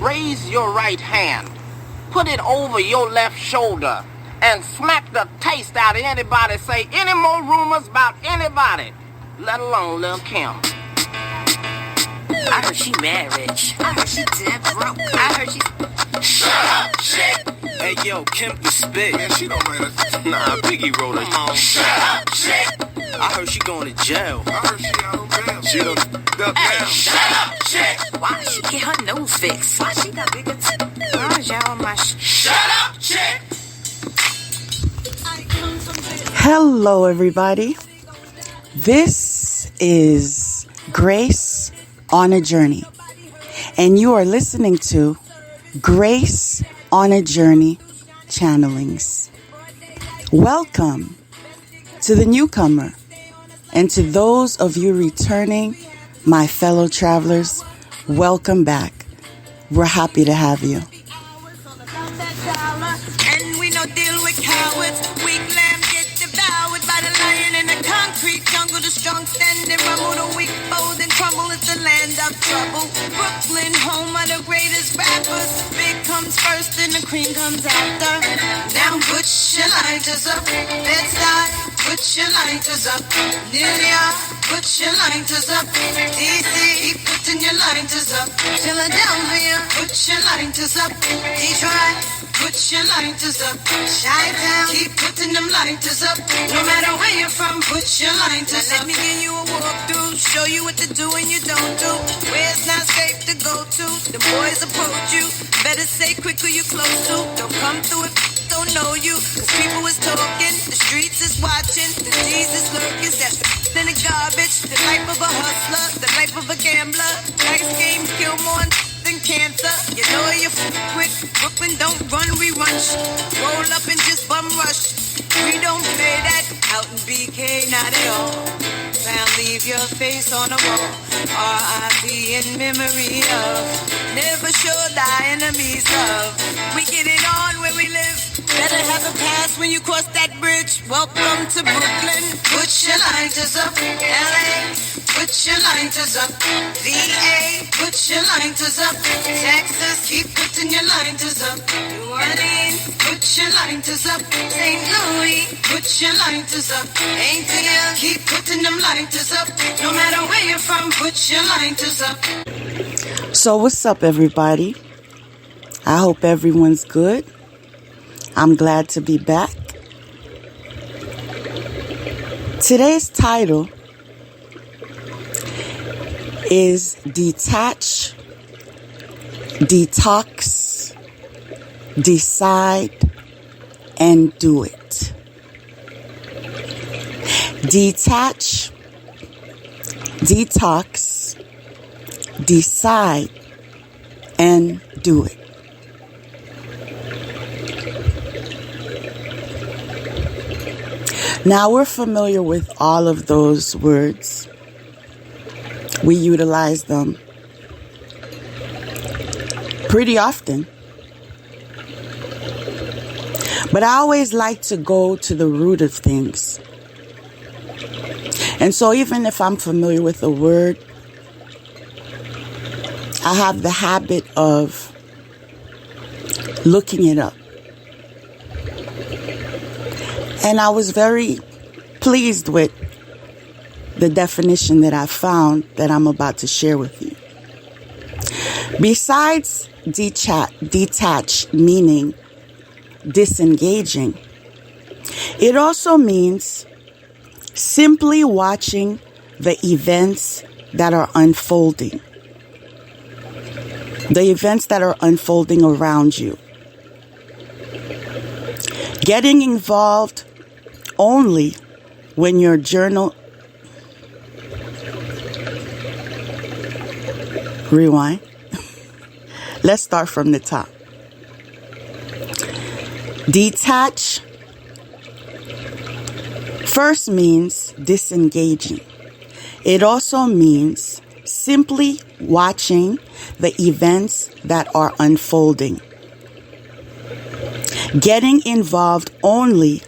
Raise your right hand, put it over your left shoulder, and smack the taste out of anybody say any more rumors about anybody, let alone Lil' Kim. I heard she mad rich. I heard she dead broke. I heard she... Shut up, chick! Hey, yo, Kim can spit. Man, she don't matter. Nah, Biggie wrote it. Come on. Shut up, chick! I heard she going to jail. I heard she out on bail. She done up Hey, now. shut up, chick! Why she get her nose fixed? Why she got bigger teeth? Why is y'all on my Shut up, chick! Hello, everybody. This is Grace on a Journey, and you are listening to Grace on a Journey Channelings. Welcome to the newcomer, and to those of you returning, my fellow travelers, welcome back. We're happy to have you. And we no deal with cowards. Weak lamb get devoured by the lion in the concrete jungle. The strong stand and rumble. The weak fold and crumble. It's the land of trouble. Brooklyn, home of the greatest rappers. Big comes first and the cream comes after. Now put your lighters up. Bed-Stuy, put your lighters up. New York, put your lighters up. DC, keep putting your lighters up. Philadelphia, put your lighters up. Detroit, put your lighters up. Chi-Town, keep putting them lighters up. No matter where you're from, put your lighters up. Let me give you a walkthrough, show you what to do and you don't do. Where it's not safe to go to, the boys approach you. Better stay quick or you close to. Don't come through if don't know you. Cause people is talking, the streets is watching. The Jesus lurking, that's in the garbage. The life of a hustler, the life of a gambler. Dice games kill more than cancer. You know you're with Brooklyn, don't run, we rush. Roll up and just bum rush. We don't play that out in BK, not at all. Now leave your face on the wall. R.I.P. in memory of. Never show thy enemies love. We get it on where we live. Better have a pass when you cross that bridge. Welcome to Brooklyn. Put your lighters up. L.A. Put your lighters up. V.A. Put your lighters up. Texas, keep putting your lighters up. New Orleans, put your lighters up. St. Louis, put your lighters up. ATL, keep putting them lighters up. No matter where you're from, put your lighters up. So what's up, everybody? I hope everyone's good. I'm glad to be back. Today's title is Detach, Detox, Decide, and Do It. Detach, detox, decide, and do it. Now we're familiar with all of those words. We utilize them pretty often. But I always like to go to the root of things. And so even if I'm familiar with a word, I have the habit of looking it up. And I was very pleased with the definition that I found that I'm about to share with you. Besides detach meaning disengaging, it also means simply watching the events that are unfolding. The events that are unfolding around you. Getting involved only when your journal... Rewind. Let's start from the top. Detach first means disengaging. It also means simply watching the events that are unfolding. Getting involved only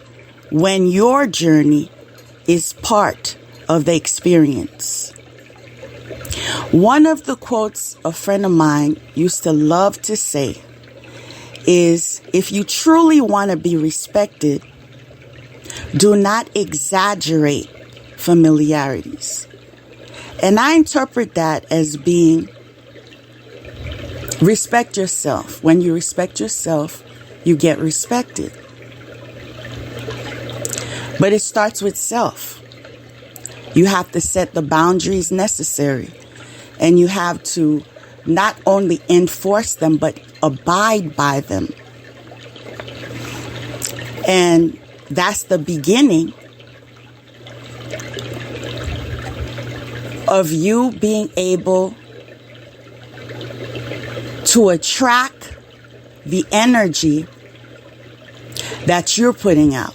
when your journey is part of the experience. One of the quotes a friend of mine used to love to say is, if you truly want to be respected, do not exaggerate familiarities. And I interpret that as being, respect yourself. When you respect yourself, you get respected. But it starts with self. You have to set the boundaries necessary. And you have to not only enforce them, but abide by them. And that's the beginning of you being able to attract the energy that you're putting out.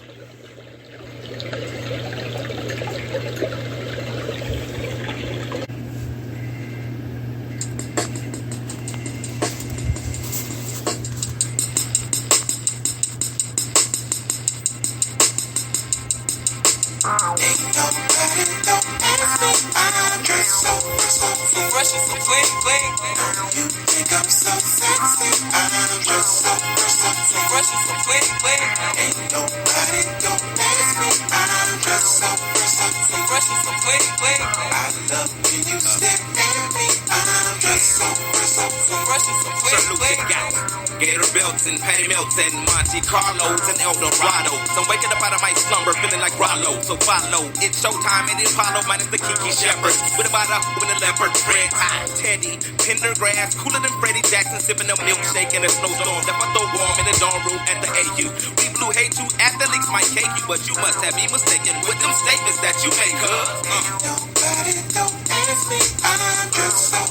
Gator belts and patty melts and Monte Carlos and Eldorado. So I'm waking up out of my slumber feeling like Rollo. So follow, it's showtime at Apollo minus the Kiki Shepherd. With a bottle with a leopard print. Teddy, Pendergrass, cooler than Freddie Jackson, sipping a milkshake in a snowstorm. That I throw warm in the dorm room at the AU. We blew hate you, athletes might cake you, but you must have me mistaken with them statements that you make, Nobody don't ask me, I'm just so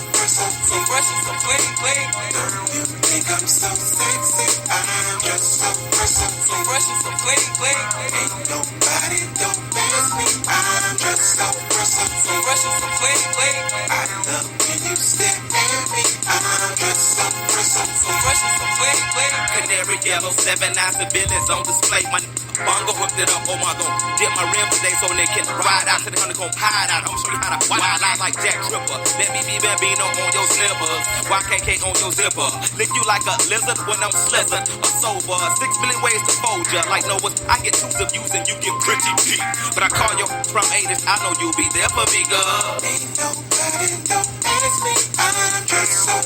fresh and so pretty. Girl, you think I'm so sexy, I'm just so fresh and so pretty. Ain't nobody don't ask me, I'm just so fresh and so pretty. I love when you stare at me, I'm just so fresh and so pretty. Canary yellow, 7 eyes and villains on display. My bongo hooked it up, oh my god. Dip my rim today so they can ride out to the honeycomb hide out. I'm show you how to wild out like Jack Tripper. Let me be Bambino on your slippers. YKK on your zipper. Lick you like a lizard when I'm slizzard. A sober, 6 million ways to fold ya. Like Noah, I get twos of views and you get pretty cheap. But I call you from 80s, I know you'll be there for me, girl. Ain't nobody don't ask me, I'm just so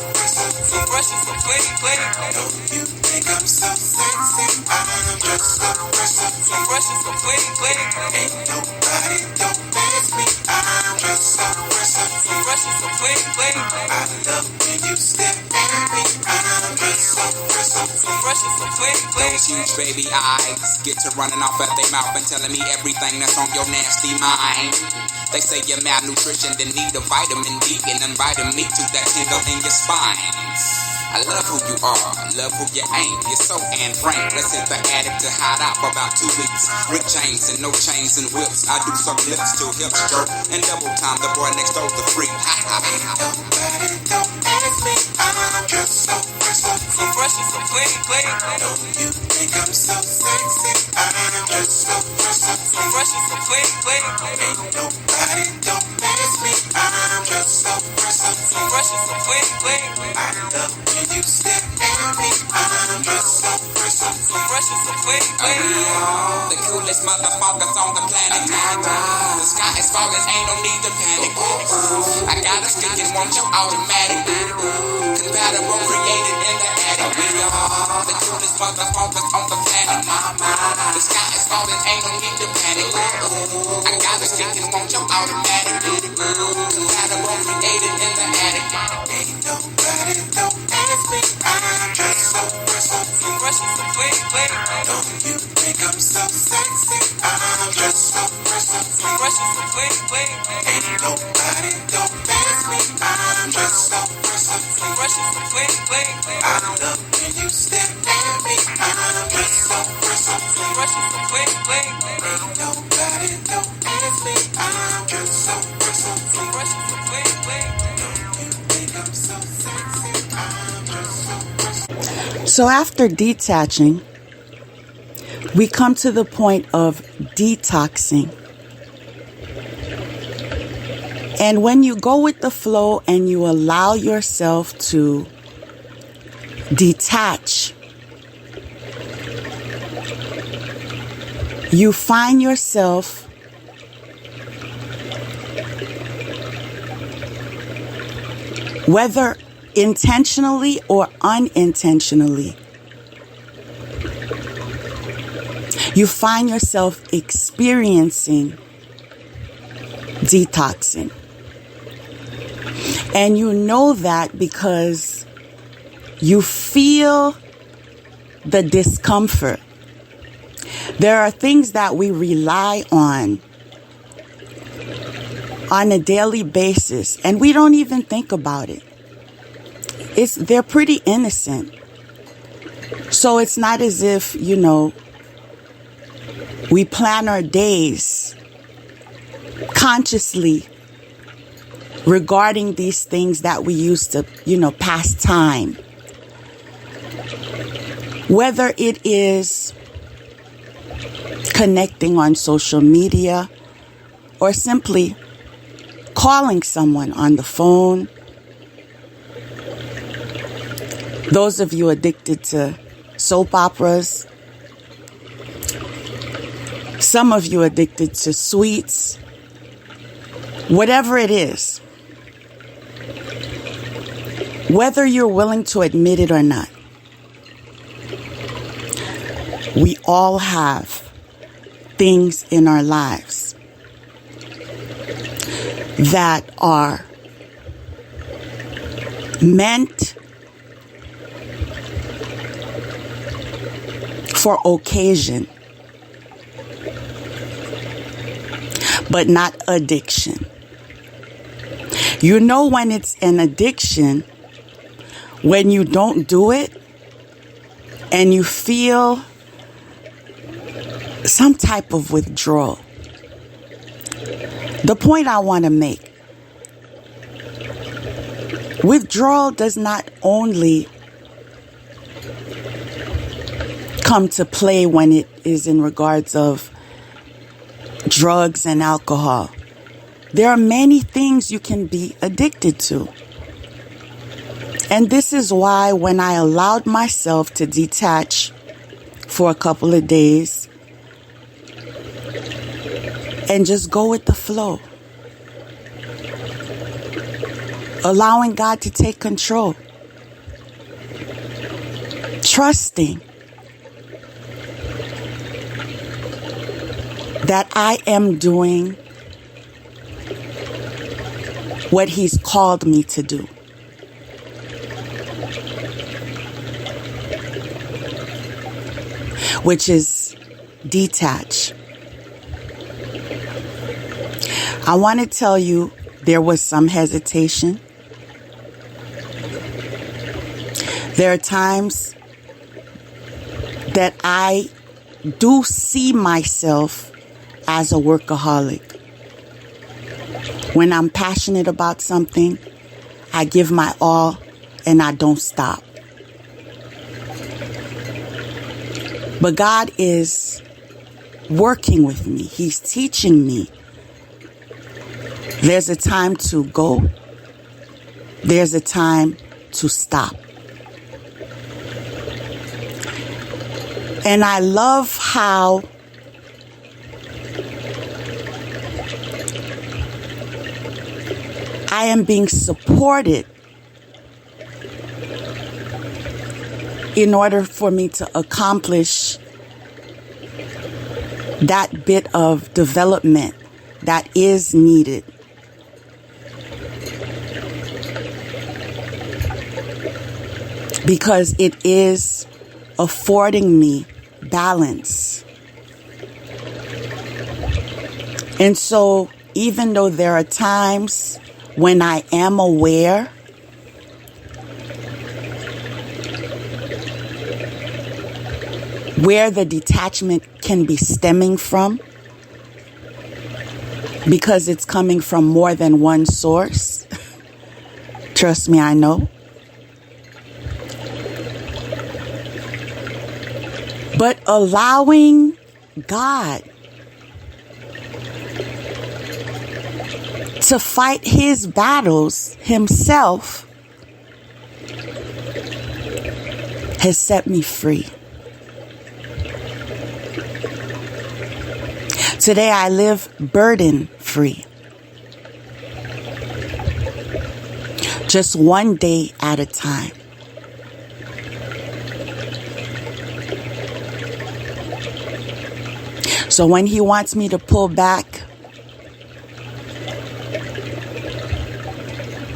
fresh and so pretty. Don't you think I'm so sexy, I'm just so fresh and so pretty. Ain't nobody don't ask me, I'm just so fresh and so pretty. I love when you stare at me, I'm just so fresh and so pretty. Those huge baby eyes get to running off at their mouth and telling me everything that's on your nasty mind. They say you're malnutrition, then need a vitamin D and inviting me to that tingle in your spine. I love who you are, love who you ain't. You're so Anne Frank. Let's hit the attic to hide out for about 2 weeks. Rick James and no chains and whips. I do some lips till hips jerk and double time. The boy next door's the freak. Ha ha ha. Nobody don't ask me, I'm just so fresh and so pretty. Don't you think I'm so sexy? I'm just so fresh and so pretty. Ain't nobody don't ask me, I'm just so fresh and so pretty. I love when you stare at me, I'm just so fresh and so pretty. The coolest motherfuckers on the planet. The sky is falling, ain't no need to panic. I got a stick and want your automatic. Compatible, created in the attic. We are the coolest motherfuckers on the planet. The sky is falling, ain't no need to panic. I got a stick and want your automatic. Compatible, created in the attic. Ain't nobody don't ask me, I'm just so fresh and so pretty. Don't you think I'm so sexy? I'm just so fresh and so pretty. Ain't nobody don't ask me, I'm just so fresh and so pretty. I love when you stare at me, I'm just so fresh and so pretty. Ain't nobody don't ask me, I'm just so fresh and so pretty. Don't you think I'm so sexy? I'm just so fresh. So after detaching, we come to the point of detoxing. And when you go with the flow and you allow yourself to detach, you find yourself whether intentionally or unintentionally, you find yourself experiencing detoxing. And you know that because you feel the discomfort. There are things that we rely on a daily basis, and we don't even think about it. They're pretty innocent. So it's not as if, we plan our days consciously regarding these things that we used to, pass time. Whether it is connecting on social media or simply calling someone on the phone. Those of you addicted to soap operas. Some of you addicted to sweets. Whatever it is. Whether you're willing to admit it or not. We all have things in our lives that are meant for occasion, but not addiction. You know when it's an addiction when you don't do it and you feel some type of withdrawal. The point I want to make, withdrawal does not only come to play when it is in regards of drugs and alcohol. There are many things you can be addicted to. And this is why when I allowed myself to detach for a couple of days and just go with the flow, allowing God to take control, trusting that I am doing what He's called me to do. Which is detach. I want to tell you there was some hesitation. There are times that I do see myself as a workaholic. When I'm passionate about something, I give my all and I don't stop. But God is working with me. He's teaching me. There's a time to go. There's a time to stop. And I love how I am being supported in order for me to accomplish that bit of development that is needed. Because it is affording me balance. And so, even though there are times when I am aware where the detachment can be stemming from, because it's coming from more than one source. Trust me, I know. But allowing to fight his battles himself has set me free. Today I live burden free. Just one day at a time. So when he wants me to pull back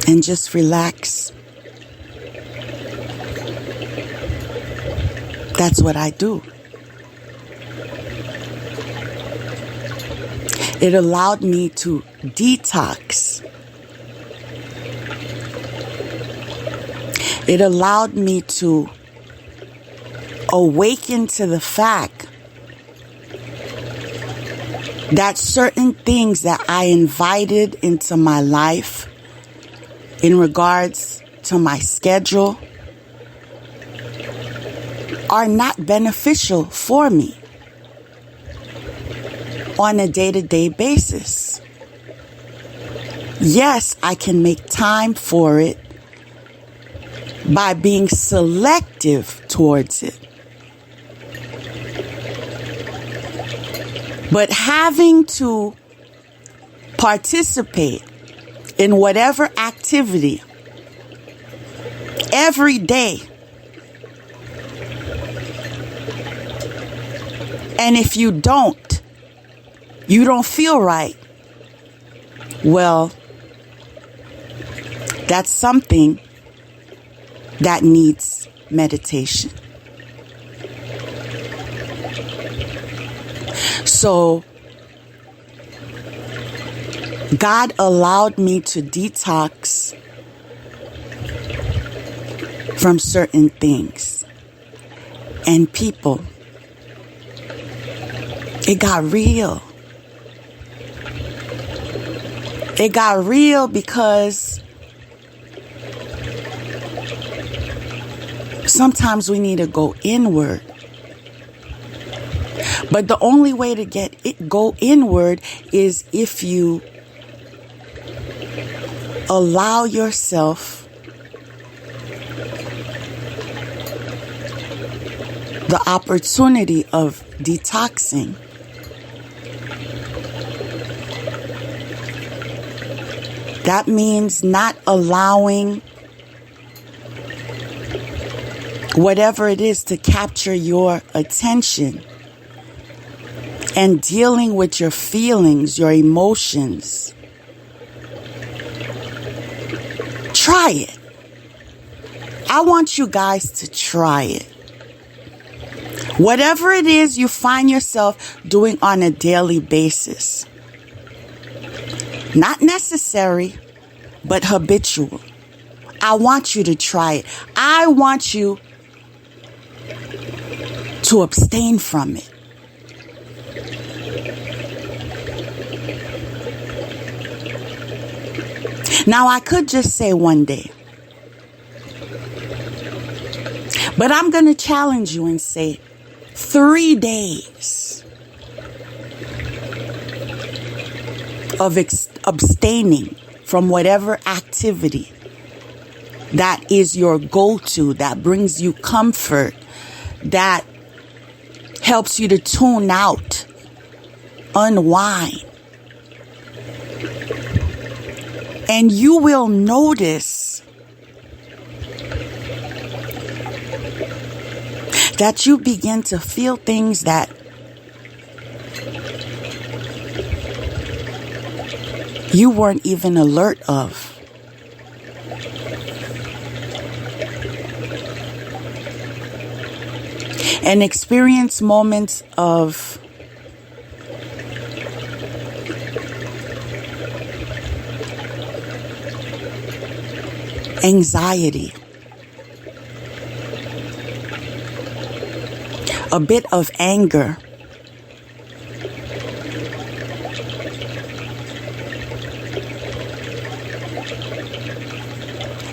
and just relax, that's what I do. It allowed me to detox. It allowed me to awaken to the fact that certain things that I invited into my life in regards to my schedule are not beneficial for me on a day-to-day basis. Yes, I can make time for it by being selective towards it. But having to participate in whatever activity every day, and if you don't feel right, well, that's something that needs meditation. So God allowed me to detox from certain things and people. It got real. It got real because sometimes we need to go inward. But the only way to go inward is if you allow yourself the opportunity of detoxing. That means not allowing whatever it is to capture your attention and dealing with your feelings, your emotions. Try it. I want you guys to try it. Whatever it is you find yourself doing on a daily basis. Not necessary, but habitual. I want you to try it. I want you to abstain from it. Now, I could just say one day, but I'm going to challenge you and say 3 days of abstaining from whatever activity that is your go-to, that brings you comfort, that helps you to tune out, unwind. And you will notice that you begin to feel things that you weren't even alert of. And experience moments of anxiety, a bit of anger,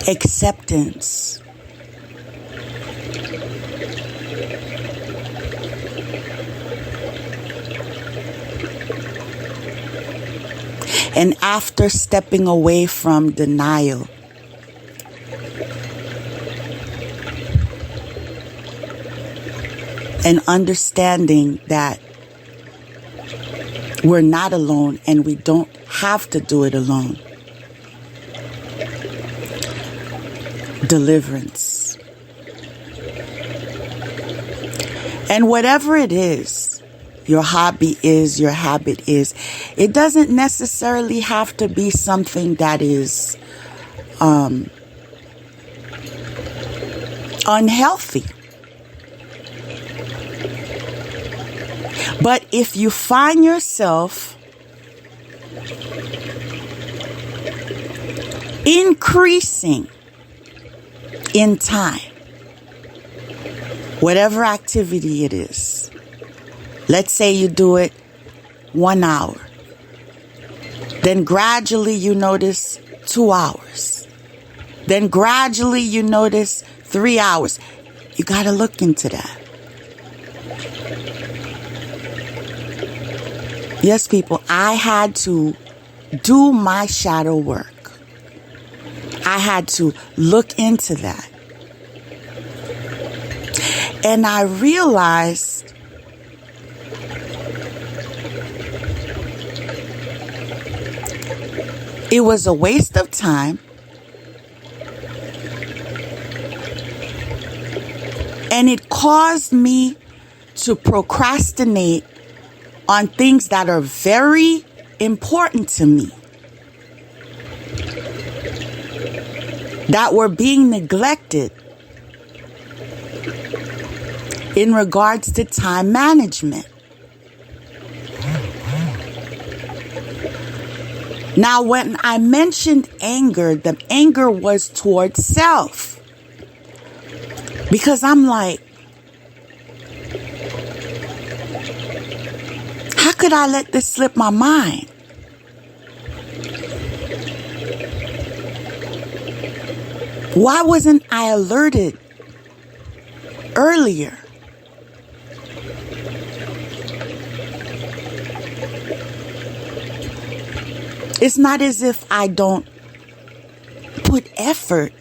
acceptance, And after stepping away from denial, and understanding that we're not alone and we don't have to do it alone. Deliverance. And whatever it is, your hobby is, your habit is, it doesn't necessarily have to be something that is unhealthy. But if you find yourself increasing in time, whatever activity it is, let's say you do it 1 hour, then gradually you notice 2 hours, then gradually you notice 3 hours. You got to look into that. Yes, people, I had to do my shadow work. I had to look into that. And I realized it was a waste of time. And it caused me to procrastinate on things that are very important to me, that were being neglected in regards to time management. Now, when I mentioned anger, the anger was towards self. Because I'm like, how could I let this slip my mind? Why wasn't I alerted earlier? It's not as if I don't put effort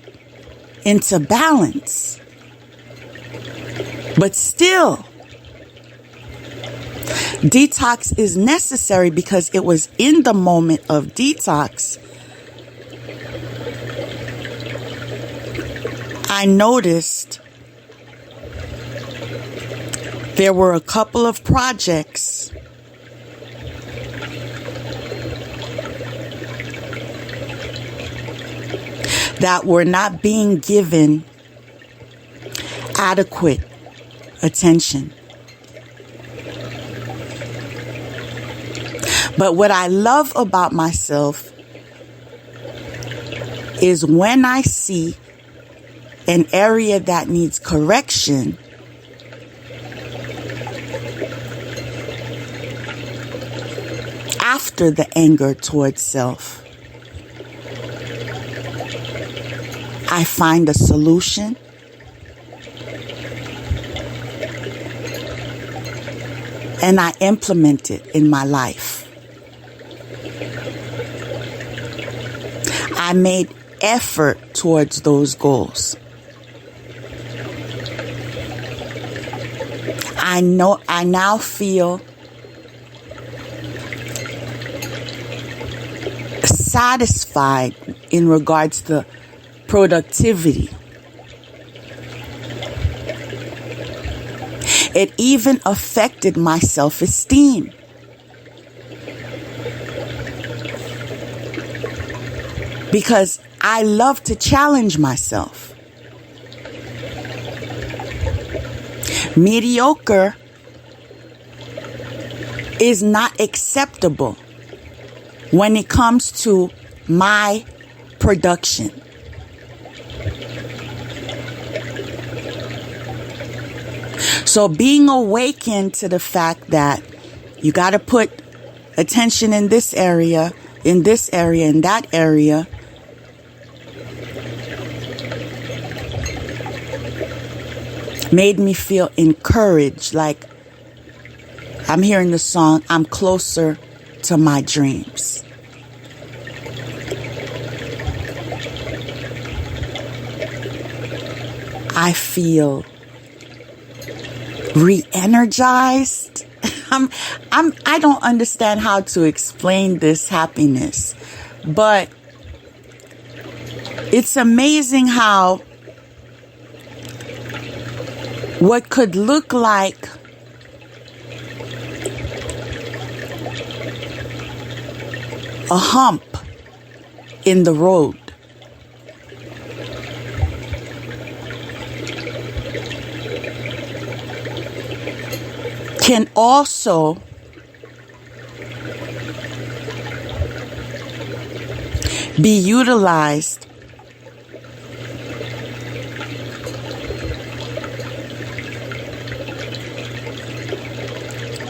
into balance. But still, detox is necessary because it was in the moment of detox I noticed there were a couple of projects that were not being given adequate attention. But what I love about myself is when I see an area that needs correction, after the anger towards self, I find a solution. And I implement it in my life. I made effort towards those goals. I now feel satisfied in regards to productivity. It even affected my self-esteem. Because I love to challenge myself. Mediocre is not acceptable when it comes to my production. So being awakened to the fact that you got to put attention in this area, in that area, made me feel encouraged, like I'm hearing the song, I'm closer to my dreams. I feel re-energized. I don't understand how to explain this happiness, but it's amazing how what could look like a hump in the road can also be utilized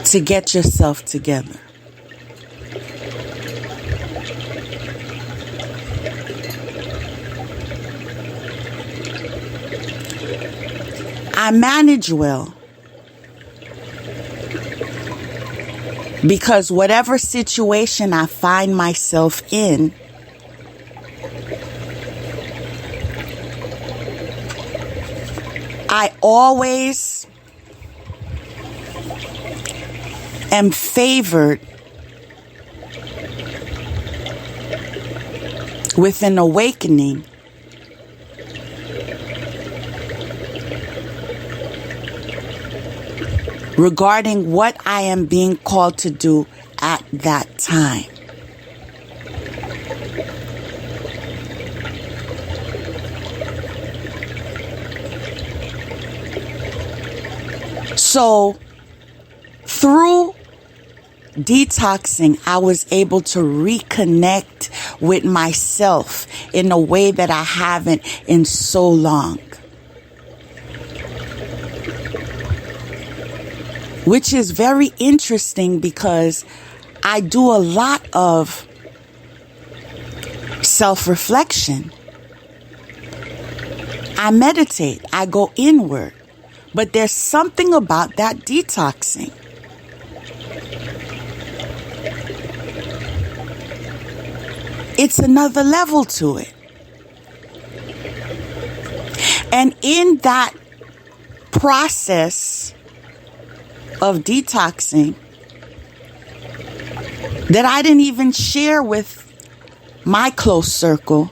to get yourself together. I manage well because whatever situation I find myself in, I always am favored with an awakening regarding what I am being called to do at that time. So, through detoxing, I was able to reconnect with myself in a way that I haven't in so long. Which is very interesting because I do a lot of self-reflection. I meditate, I go inward, but there's something about that detoxing. It's another level to it. And in that process of detoxing that I didn't even share with my close circle,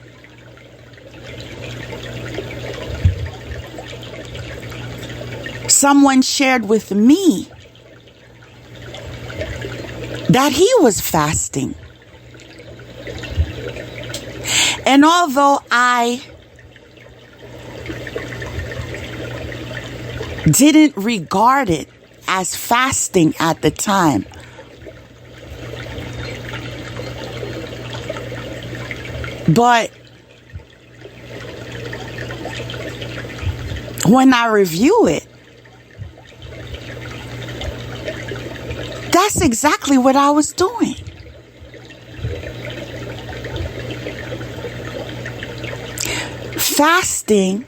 someone shared with me that he was fasting. And although I didn't regard it as fasting at the time, but when I review it, that's exactly what I was doing. Fasting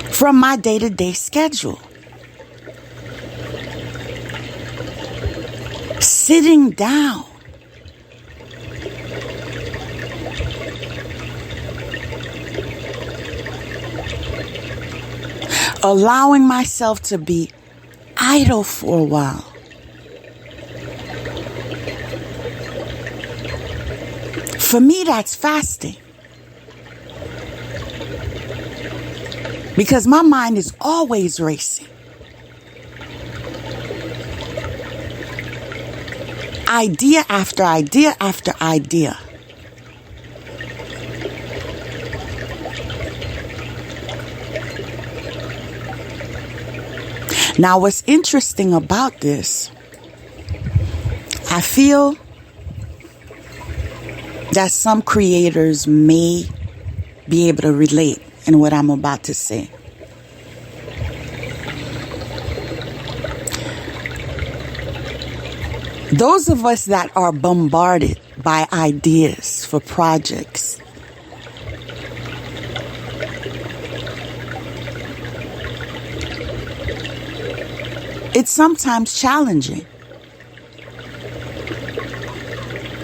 from my day-to-day schedule. Sitting down. Allowing myself to be idle for a while. For me, that's fasting. Because my mind is always racing. Idea after idea after idea. Now, what's interesting about this, I feel that some creators may be able to relate in what I'm about to say. Those of us that are bombarded by ideas for projects, it's sometimes challenging.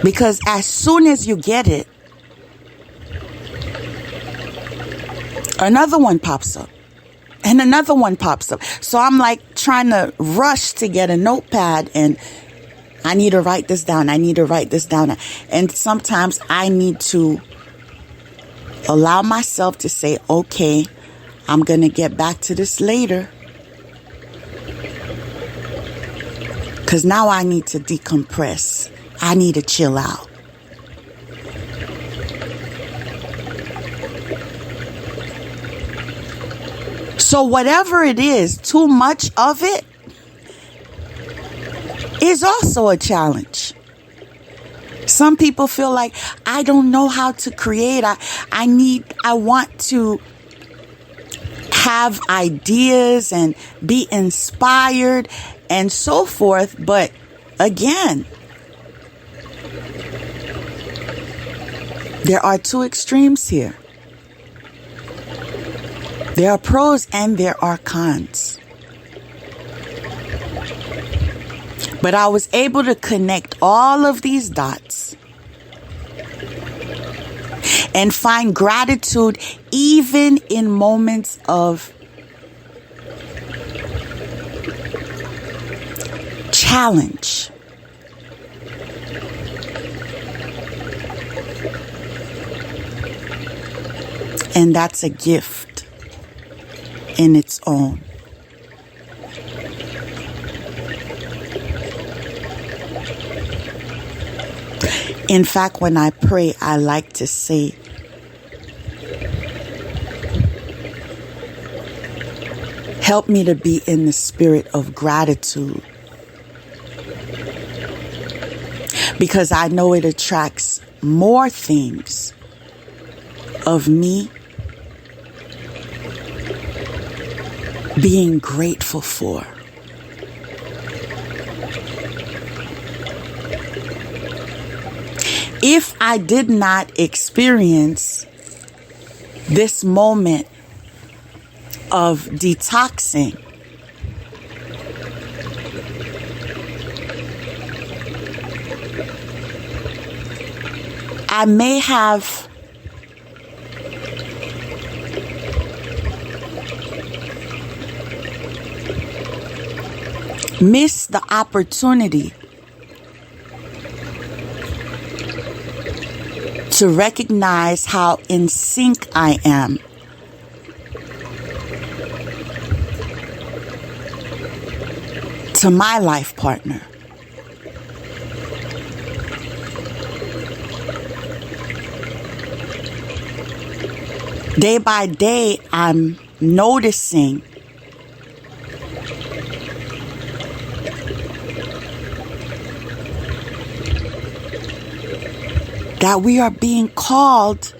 Because as soon as you get it, Another one pops up. And another one pops up. So I'm like trying to rush to get a notepad, and I need to write this down. I need to write this down. And sometimes I need to allow myself to say, okay, I'm going to get back to this later. Because now I need to decompress. I need to chill out. So whatever it is, too much of it is also a challenge. Some people feel like, I don't know how to create. I want to have ideas and be inspired and so forth. But again, there are two extremes here. There are pros and there are cons. But I was able to connect all of these dots and find gratitude even in moments of challenge. And that's a gift in its own. In fact, when I pray, I like to say, help me to be in the spirit of gratitude. Because I know it attracts more things of me being grateful for. If I did not experience this moment of detoxing, I may have missed the opportunity to recognize how in sync I am to my life partner. Day by day, I'm noticing that we are being called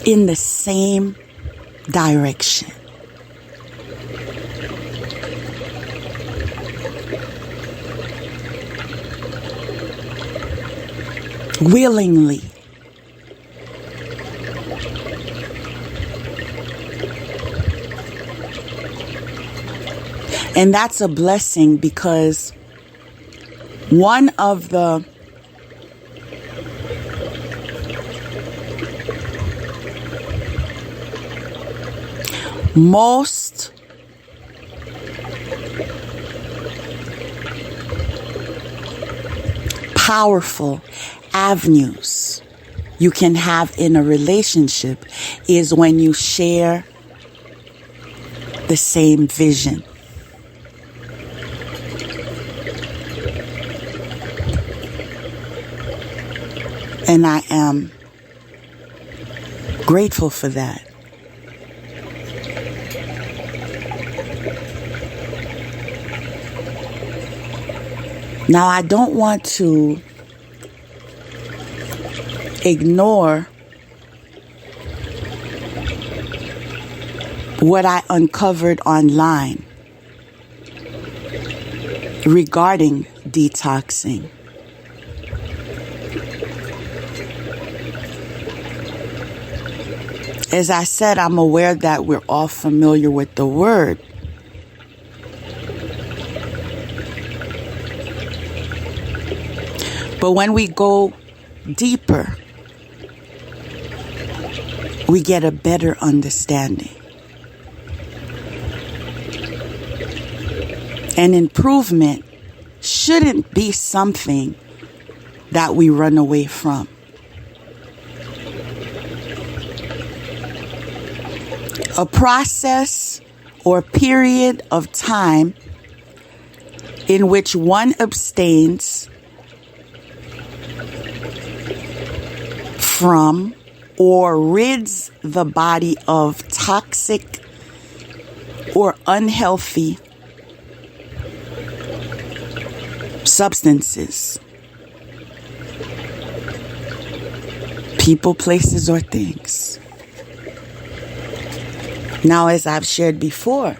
in the same direction. Willingly. And that's a blessing, because one of the most powerful avenues you can have in a relationship is when you share the same vision. And I am grateful for that. Now, I don't want to ignore what I uncovered online regarding detoxing. As I said, I'm aware that we're all familiar with the word. But when we go deeper we get a better understanding. And improvement shouldn't be something that we run away from. A process or period of time in which one abstains from or rids the body of toxic or unhealthy substances, people, places, or things. Now, as I've shared before,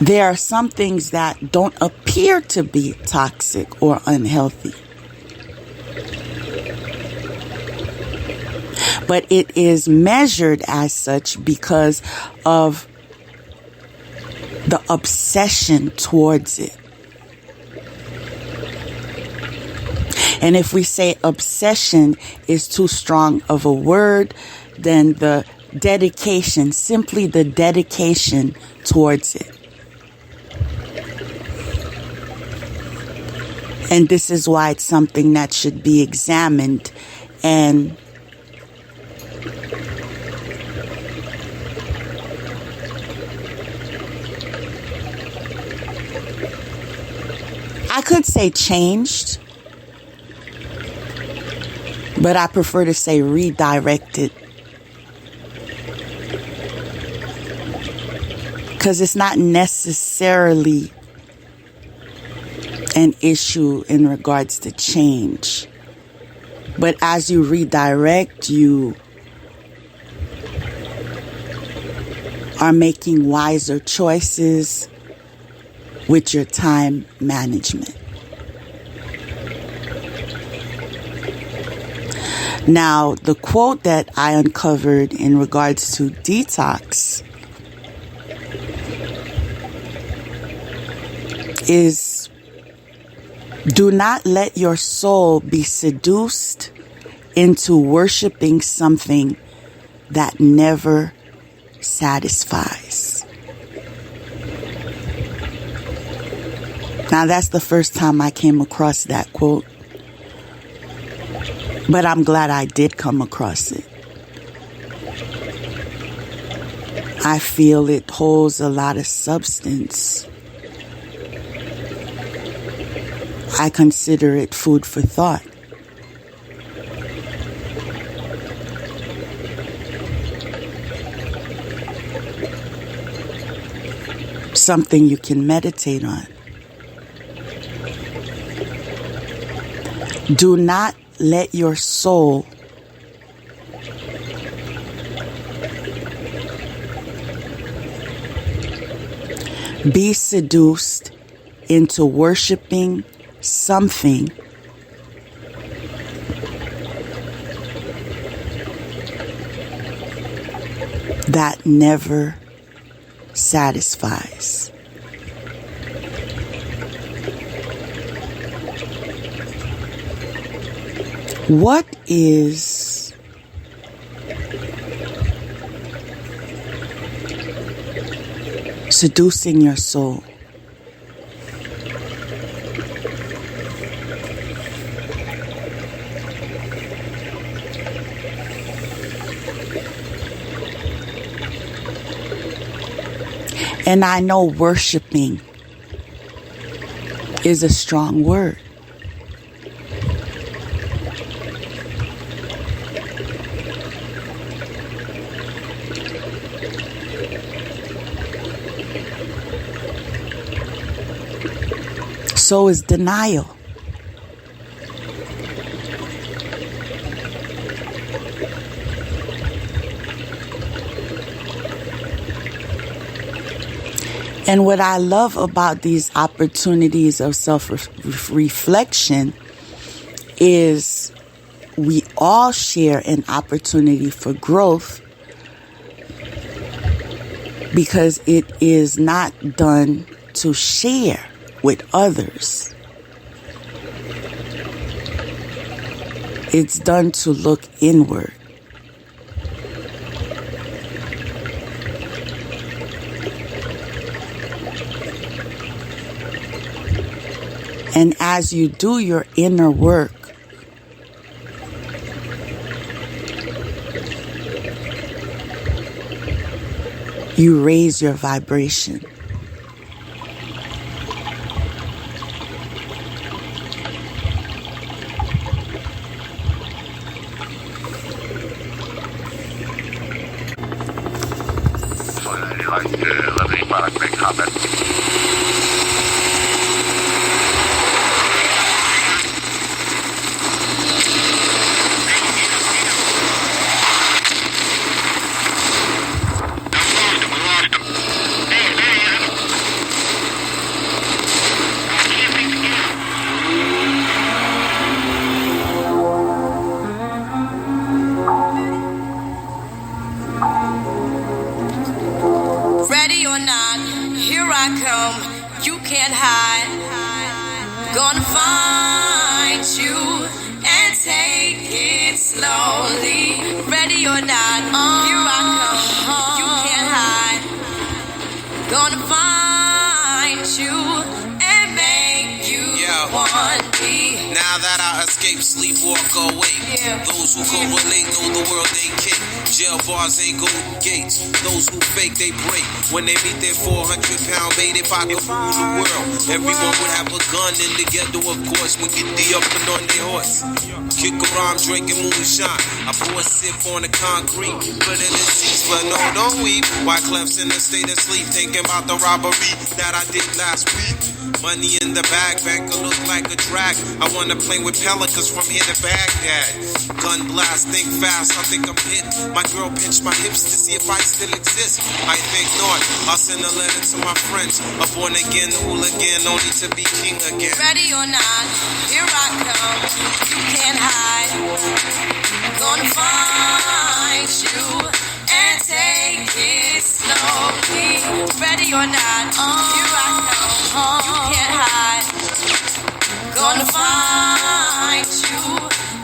there are some things that don't appear to be toxic or unhealthy. But it is measured as such because of the obsession towards it. And if we say obsession is too strong of a word, then the dedication, simply the dedication towards it. And this is why it's something that should be examined and I could say changed, but I prefer to say redirected. Because it's not necessarily an issue in regards to change. But as you redirect, you are making wiser choices with your time management. Now, the quote that I uncovered in regards to detox is, do not let your soul be seduced into worshiping something that never satisfies. Now, that's the first time I came across that quote. But I'm glad I did come across it. I feel it holds a lot of substance. I consider it food for thought. Something you can meditate on. Do not let your soul be seduced into worshiping something that never satisfies. What is seducing your soul? And I know worshiping is a strong word. So is denial. And what I love about these opportunities of self-reflection is we all share an opportunity for growth because it is not done to share with others. It's done to look inward. And as you do your inner work, you raise your vibration. Ready or not, here I come. You can't hide. Gonna find you and take it slowly. Ready or not, here I come. You can't hide. Gonna find you and make you want me. Now that I escape, sleep, walk awake. Those who can relate know the world ain't kick. Jail bars ain't golden gates. Those who fake, they break. When they meet their 400-pound mate, if I could rule the world, everyone would have a gun in the ghetto, of course. When get the up and on their horse. Kick around drinking moonshine. I pour a sip on the concrete. Put it in seats, but no, don't weep. Wyclef's in a state of sleep, thinking about the robbery that I did last week. Money in the bag, banker look like a drag. I wanna play with pelicans from here to Baghdad. Gun blast, think fast, I think I'm hit. My girl pinched my hips to see if I still exist. I think not, I'll send a letter to my friends. A born again hooligan, only to be king again. Ready or not, here I come. You can't hide. Gonna find you and take it slowly. Ready or not, here I come. You can't hide. Gonna find you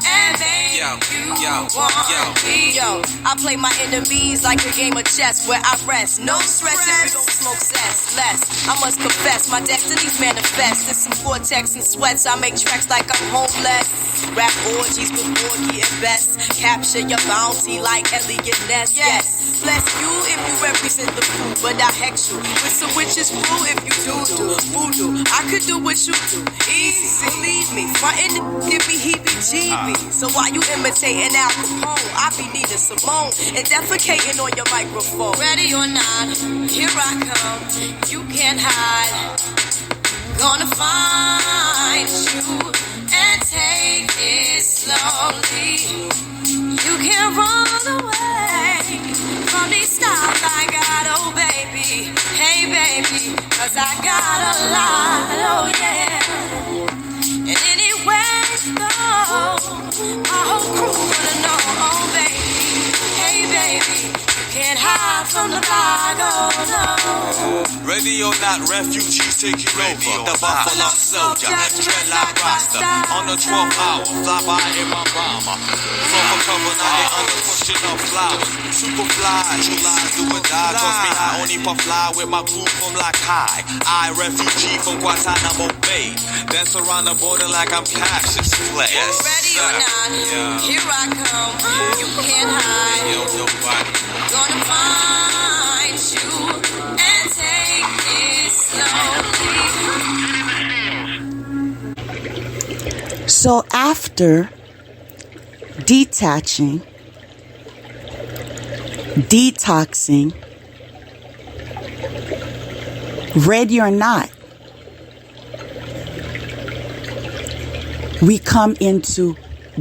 and make you want me. Yo, I play my enemies like a game of chess where I rest. No stress if you don't smoke cess. Less, I must confess, my destinies manifest. In some cortex and sweats, I make tracks like I'm homeless. Rap orgies with Borgie and Best. Capture your bounty like Elliot Ness. Yes, bless you if you represent the food, but I hex you with some witches brew if you do voodoo. I could do what you do, easy, believe me. Frontin' give me heebie-jeebies. So while you imitating Al Capone, I be needing Simone and defecating on your microphone. Ready or not, here I come. You can't hide. Gonna find you and take it slowly. You can't run away from these styles I got, oh baby. Hey baby, 'cause I got a lot, oh yeah. And anywhere you go, my whole crew wanna know, oh baby. Hey baby, you can't hide from the flag, oh no. Ready or not, refugees taking over. The Buffalo Soldier, dreadlock roster. On the 12th hour, fly by in my bomber. From a cover, now they under pushing up flowers. Super fly, July, do or die. Toss me high, only puff fly with my crew from like high. I, refugee from Guantanamo Bay. Dance around the border like I'm Cassius Clay. Yes, ready or not, here I come. You can't hide. Nobody. Gonna find you and take it slowly. So after detaching, detoxing, ready or not, we come into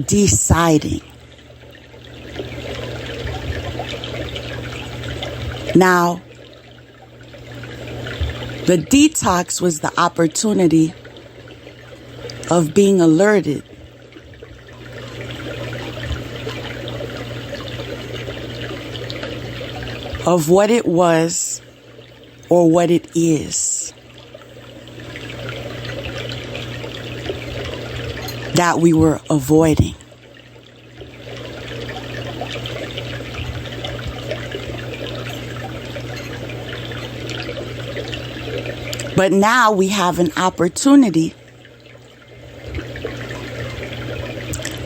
deciding. Now, the detox was the opportunity of being alerted of what it was or what it is that we were avoiding. But now we have an opportunity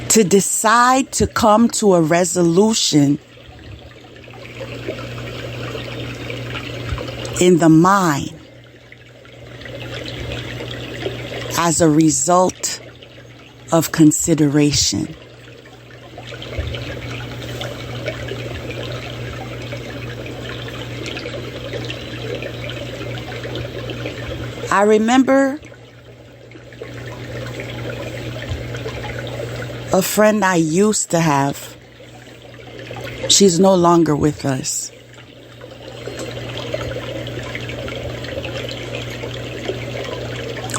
to decide to come to a resolution in the mind as a result of consideration. I remember a friend I used to have. She's no longer with us.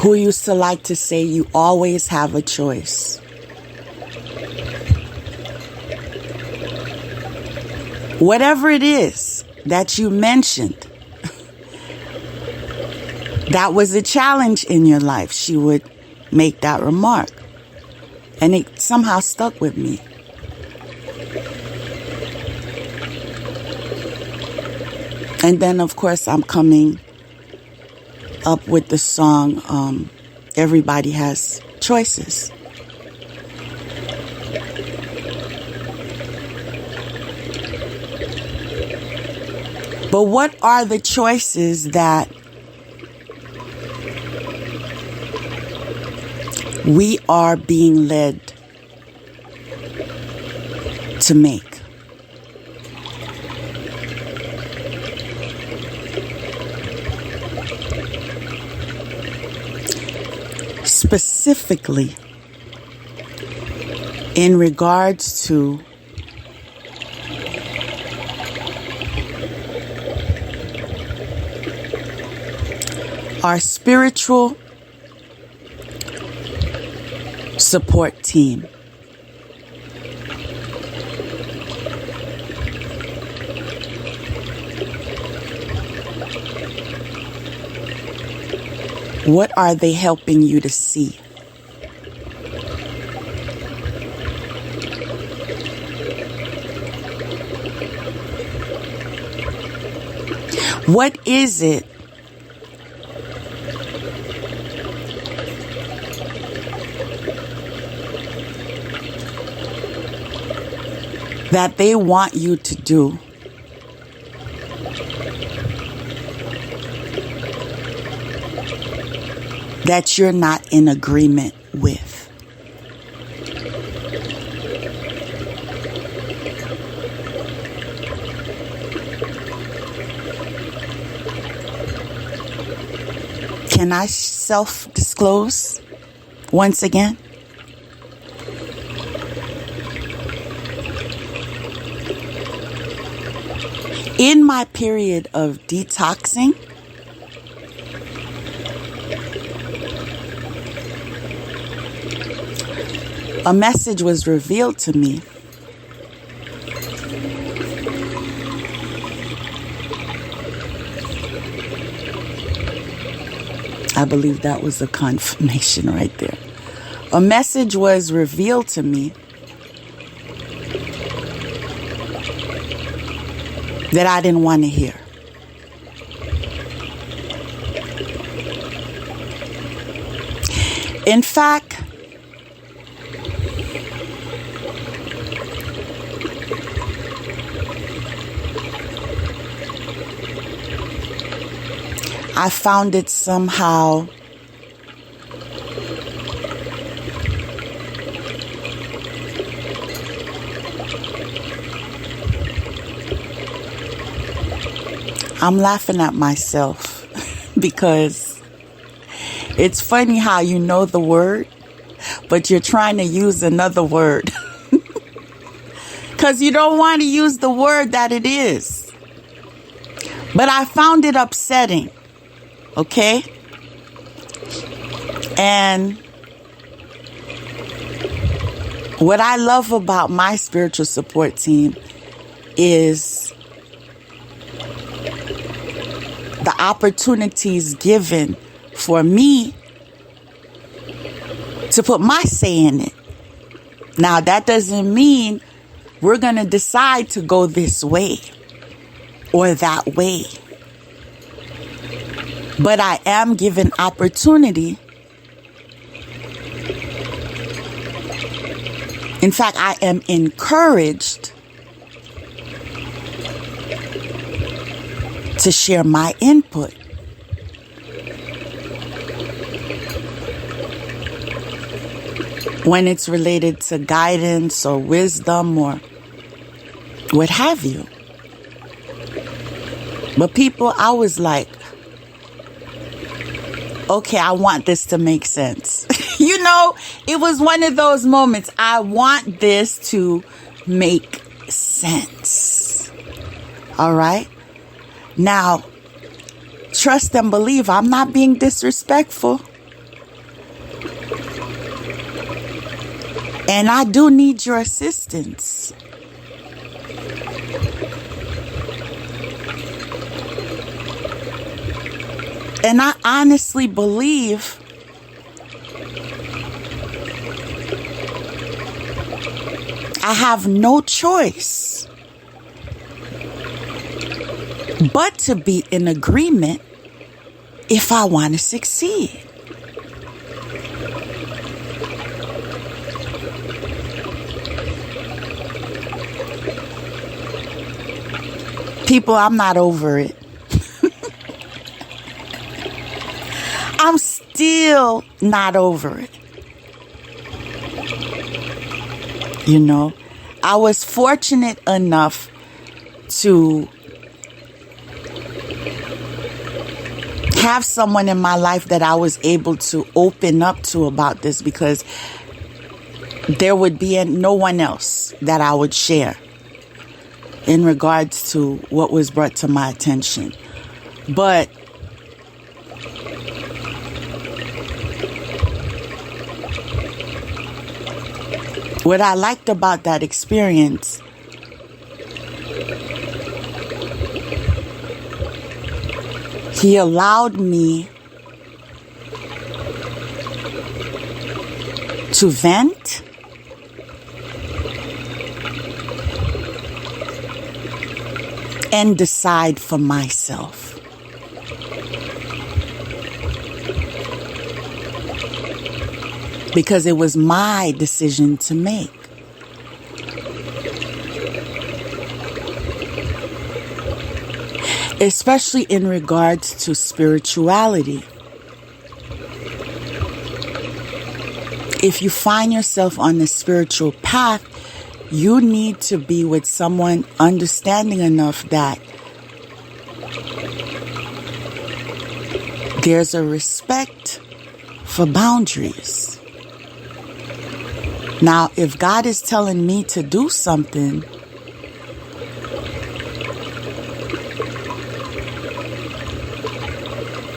Who used to like to say, you always have a choice. Whatever it is that you mentioned, that was a challenge in your life, she would make that remark. And it somehow stuck with me. And then, of course, I'm coming up with the song, Everybody Has Choices. But what are the choices that we are being led to make? Specifically, in regards to our spiritual support team. What are they helping you to see? What is it that they want you to do that you're not in agreement with? Can I self-disclose once again? In my period of detoxing, a message was revealed to me I believe that was a confirmation right there. A message was revealed to me that I didn't want to hear. In fact, I found it somehow I'm laughing at myself because it's funny how you know the word, but you're trying to use another word because you don't want to use the word that it is. But I found it upsetting. Okay? And what I love about my spiritual support team is the opportunities given for me to put my say in it. Now, that doesn't mean we're going to decide to go this way or that way. But I am given opportunity. In fact, I am encouraged to share my input. When it's related to guidance or wisdom or what have you. But people, I was like, okay, I want this to make sense. You know, it was one of those moments. I want this to make sense. All right. Now, trust and believe I'm not being disrespectful. And I do need your assistance. And I honestly believe I have no choice but to be in agreement if I want to succeed. People, I'm not over it. I'm still not over it. You know, I was fortunate enough to have someone in my life that I was able to open up to about this, because there would be no one else that I would share in regards to what was brought to my attention. But what I liked about that experience he allowed me to vent, and decide for myself. Because it was my decision to make. Especially in regards to spirituality. If you find yourself on the spiritual path, you need to be with someone understanding enough that there's a respect for boundaries. Now, if God is telling me to do something,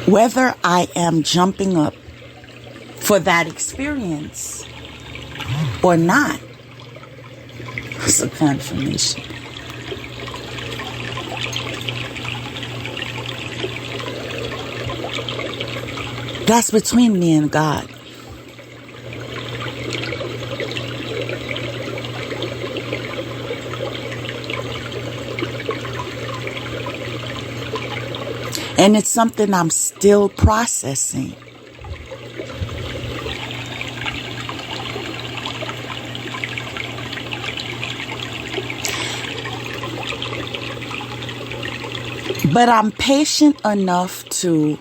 whether I am jumping up for that experience or not, it's a confirmation. That's between me and God. And it's something I'm still processing. But I'm patient enough to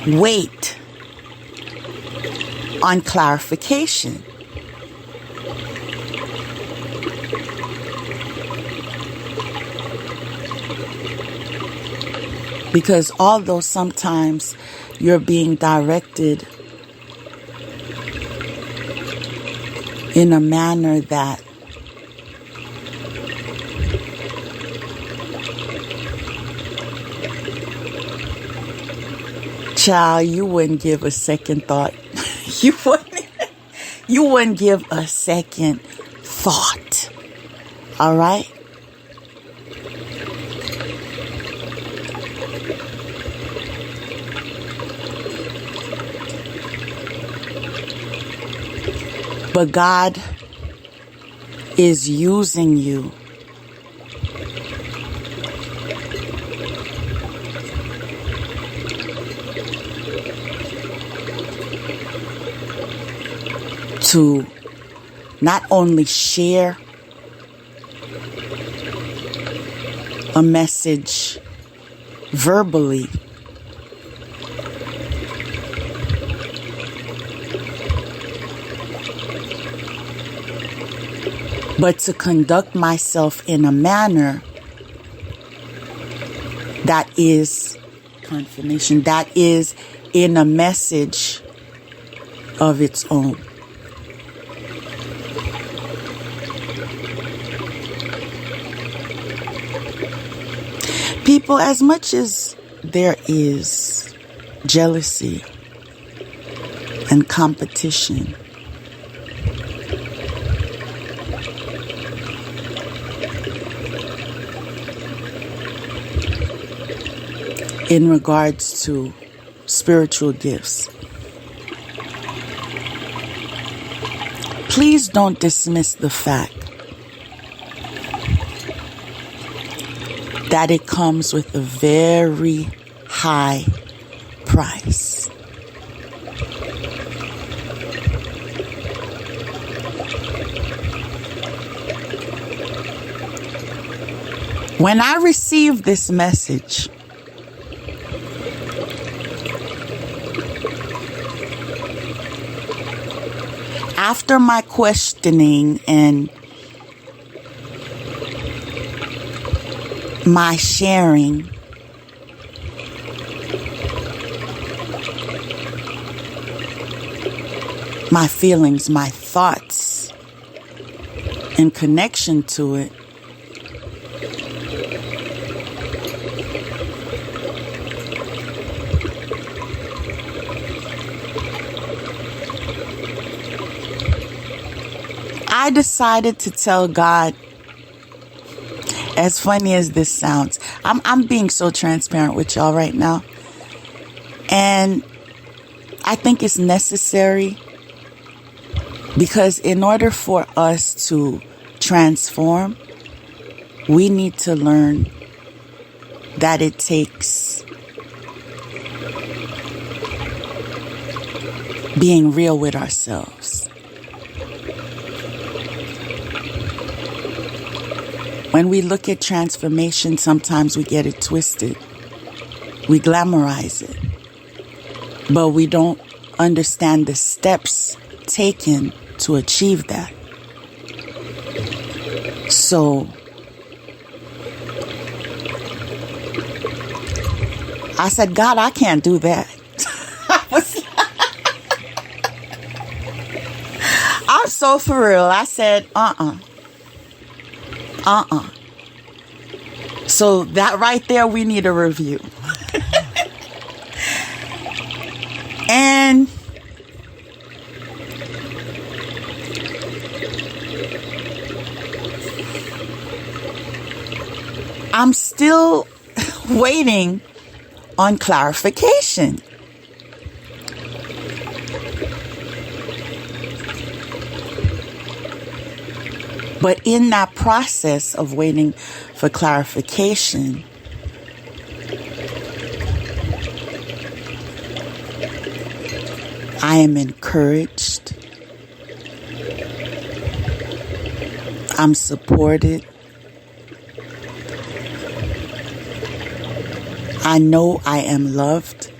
wait on clarification. Because although sometimes you're being directed in a manner that child, you wouldn't give a second thought. You wouldn't give a second thought. All right? But God is using you to not only share a message verbally, but to conduct myself in a manner that is confirmation, that is in a message of its own. People, as much as there is jealousy and competition, in regards to spiritual gifts, please don't dismiss the fact that it comes with a very high price. When I received this message, after my questioning and my sharing, my feelings, my thoughts in connection to it, I decided to tell God, as funny as this sounds, I'm being so transparent with y'all right now. And I think it's necessary, because in order for us to transform, we need to learn that it takes being real with ourselves. When we look at transformation, sometimes we get it twisted. We glamorize it. But we don't understand the steps taken to achieve that. So, I said, God, I can't do that. I'm so for real. I said, So that right there, we need a review. And I'm still waiting on clarification. But in that process of waiting for clarification, I am encouraged. I'm supported. I know I am loved.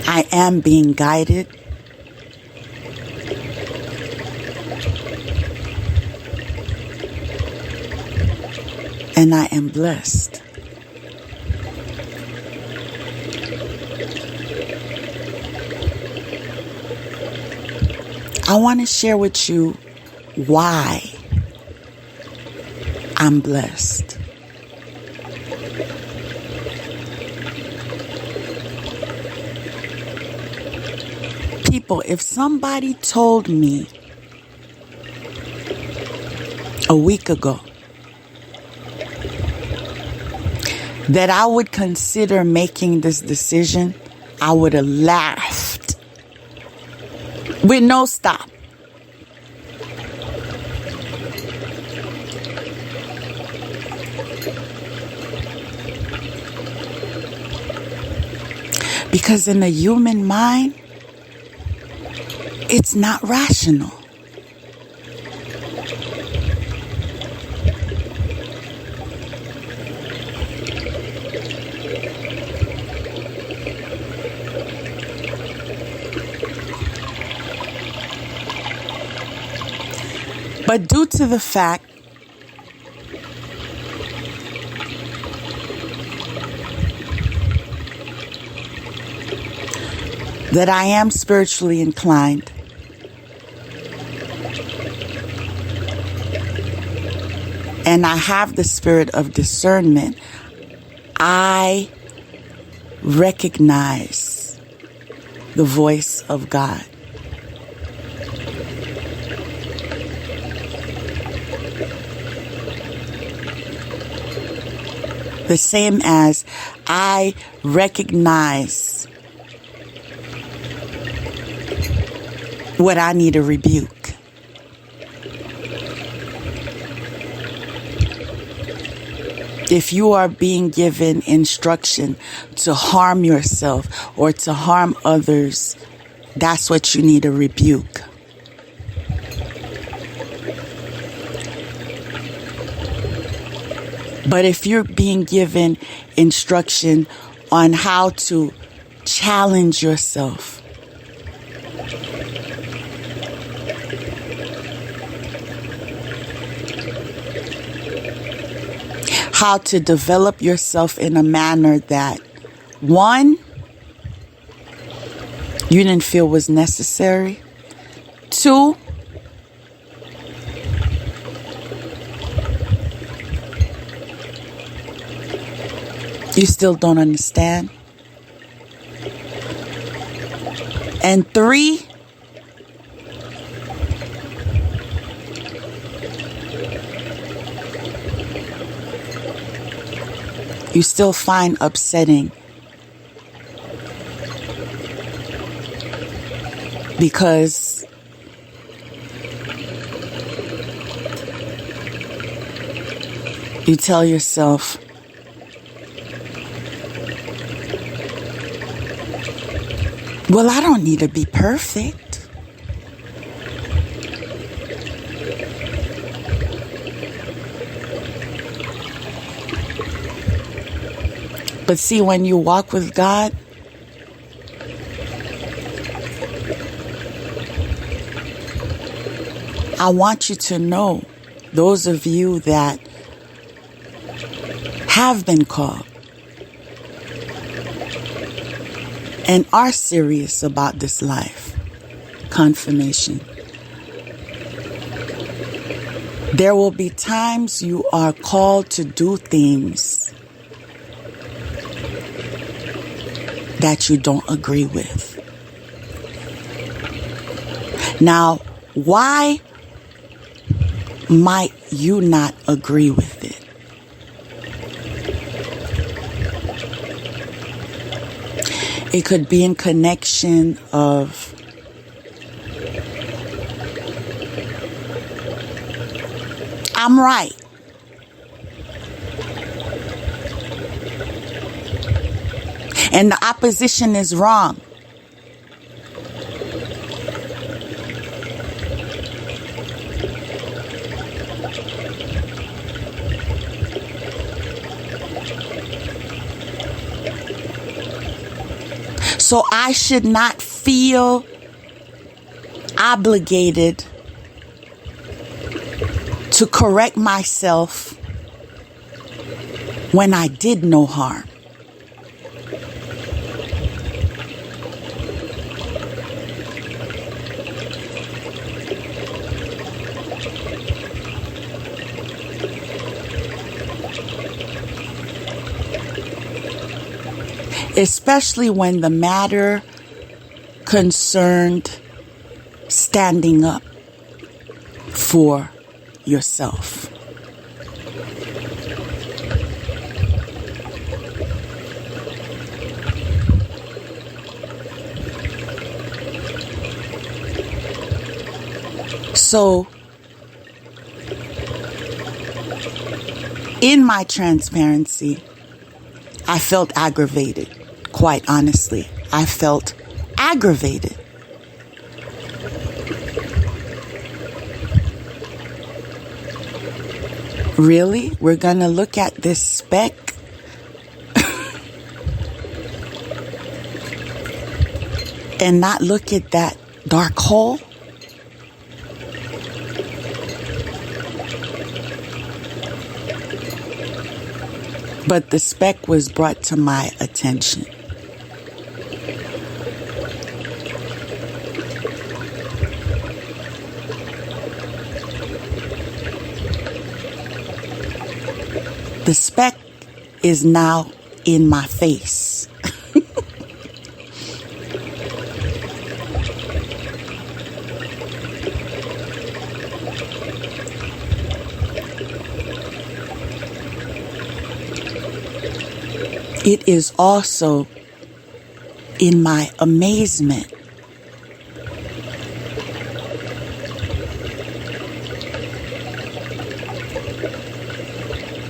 I am being guided. And I am blessed. I want to share with you why I'm blessed. People, if somebody told me a week ago that I would consider making this decision, I would have laughed with no stop. Because in the human mind, it's not rational. But due to the fact that I am spiritually inclined, and I have the spirit of discernment, I recognize the voice of God. The same as I recognize what I need to rebuke. If you are being given instruction to harm yourself or to harm others, that's what you need to rebuke. But if you're being given instruction on how to challenge yourself, how to develop yourself in a manner that, one, you didn't feel was necessary. Two, you still don't understand. And three, you still find upsetting because you tell yourself, well, I don't need to be perfect. But see, when you walk with God, I want you to know, those of you that have been called and are serious about this life, confirmation. There will be times you are called to do things that you don't agree with. Now, why might you not agree with it? It could be in connection of I'm right. And the opposition is wrong. So I should not feel obligated to correct myself when I did no harm. Especially when the matter concerned standing up for yourself. So, in my transparency, I felt aggravated, quite honestly. I felt aggravated. Really? We're going to look at this speck and not look at that dark hole? But the speck was brought to my attention. The speck is now in my face. It is also in my amazement.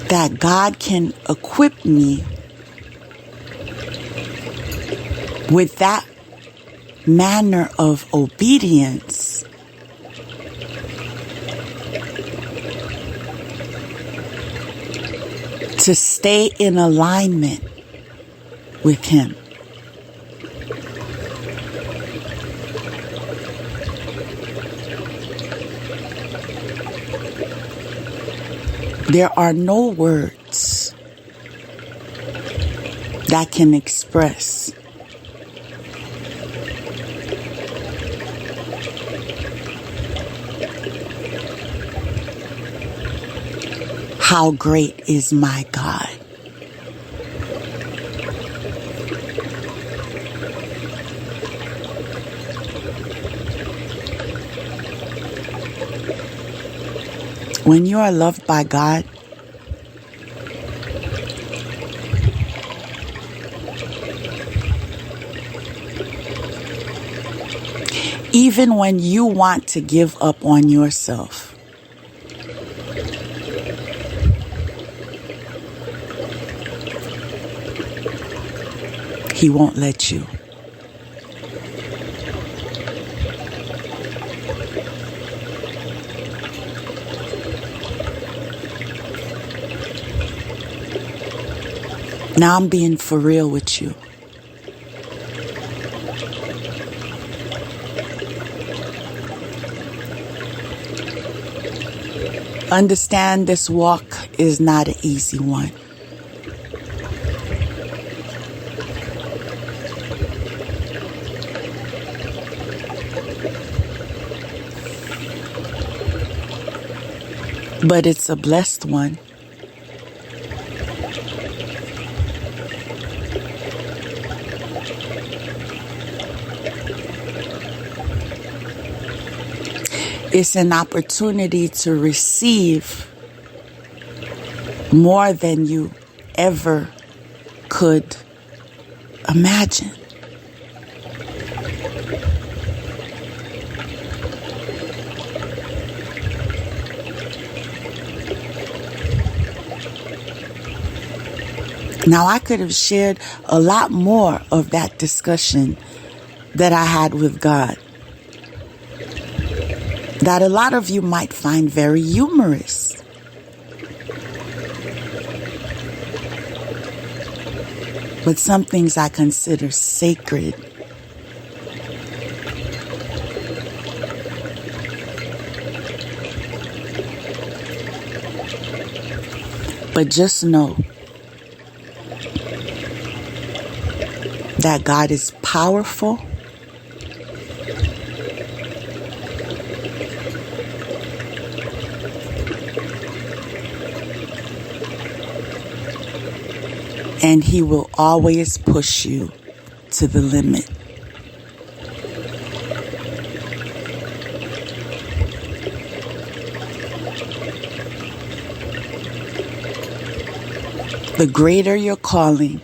That God can equip me with that manner of obedience to stay in alignment with Him. There are no words that can express how great is my God. When you are loved by God, even when you want to give up on yourself, He won't let you. Now I'm being for real with you. Understand this walk is not an easy one. But it's a blessed one. It's an opportunity to receive more than you ever could imagine. Now, I could have shared a lot more of that discussion that I had with God, that a lot of you might find very humorous. But some things I consider sacred. But just know that God is powerful, and He will always push you to the limit. The greater your calling,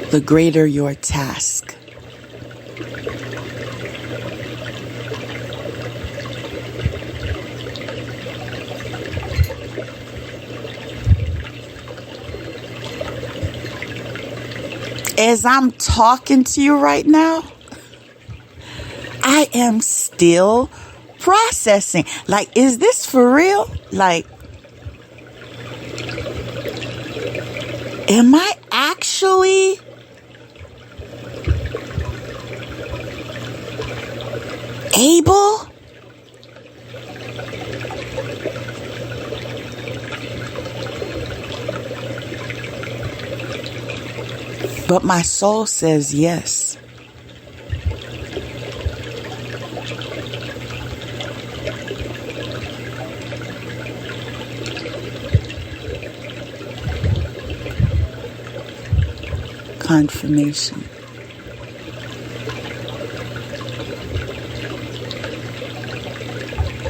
the greater your task. as I'm talking to you right now, I am still processing. Like, is this for real? Like, am I actually able? But my soul says yes. Confirmation.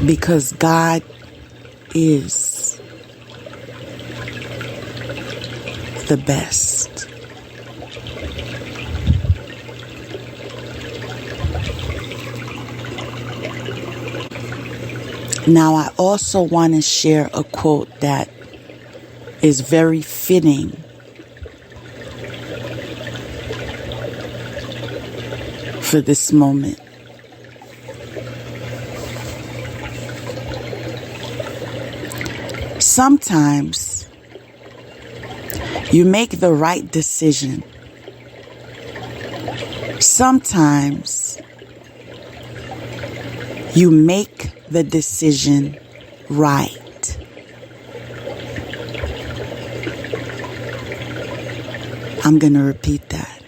Because God is the best. Now, I also want to share a quote that is very fitting for this moment. Sometimes you make the right decision. Sometimes you make the decision right. I'm going to repeat that.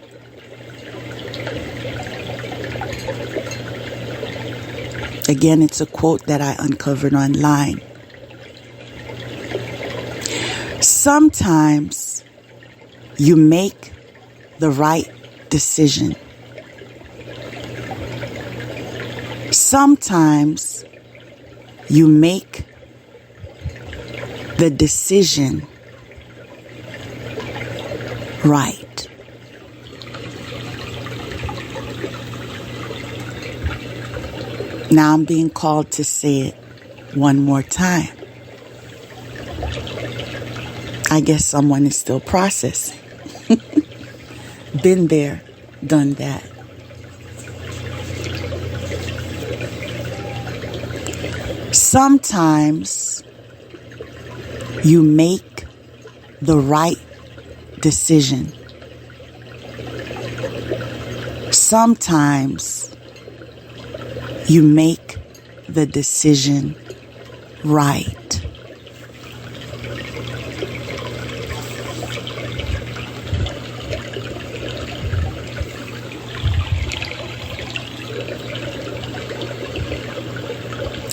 Again, it's a quote that I uncovered online. Sometimes you make the right decision. Sometimes you make the decision right. Now I'm being called to say it one more time. I guess someone is still processing. Been there, done that. Sometimes you make the right decision. Sometimes you make the decision right.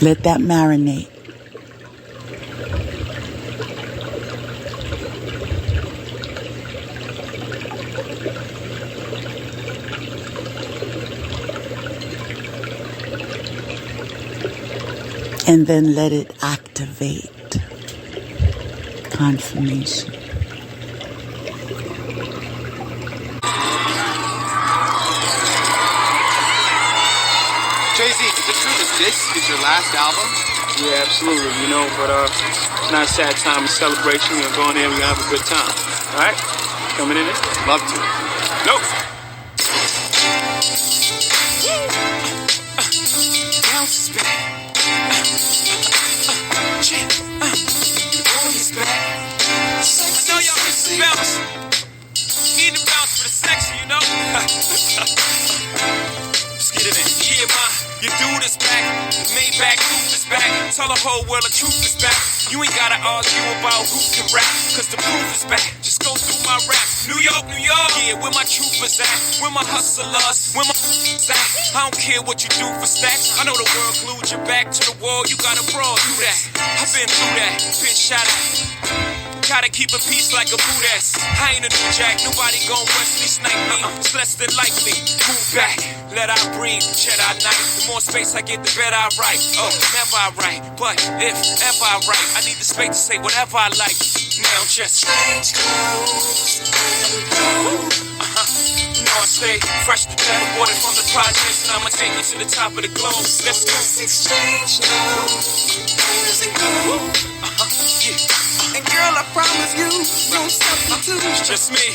Let that marinate. And then let it activate. Confirmation. Jay-Z, is it true that this is your last album? Yeah, absolutely, but it's not a sad time, it's celebration. We're going there, we're going to have a good time. All right? Coming in it? Love to. Go! Bounce is back. I know y'all miss the bounce. Need to bounce for the section, you know? Let's get it in. Yeah, your dude is back. The Maybach roof is back. Tell the whole world the truth is back. You ain't gotta argue about who can rap, cause the proof is back. Just go through my raps. New York, New York. Yeah, where my troopers at? Where my hustlers? Where my at? I don't care what you do for stacks. I know the world glued your back to the wall. You gotta brawl through that. I've been through that. Been shot at. Gotta keep a peace like a boot ass. I ain't a new jack, nobody gon' Wesley snipe me. It's less than likely. Move back, let I breathe, Jedi Knight. The more space I get, the better I write. Oh, never I write, but if ever I write, I need the space to say whatever I like. Now just change clothes and go. You know I stay fresh to death, water from the projects, and I'ma take you to the top of the globe. Let's go. Let's exchange now. Where does it go? Yeah. And girl, I promise you, no substitute. Just me.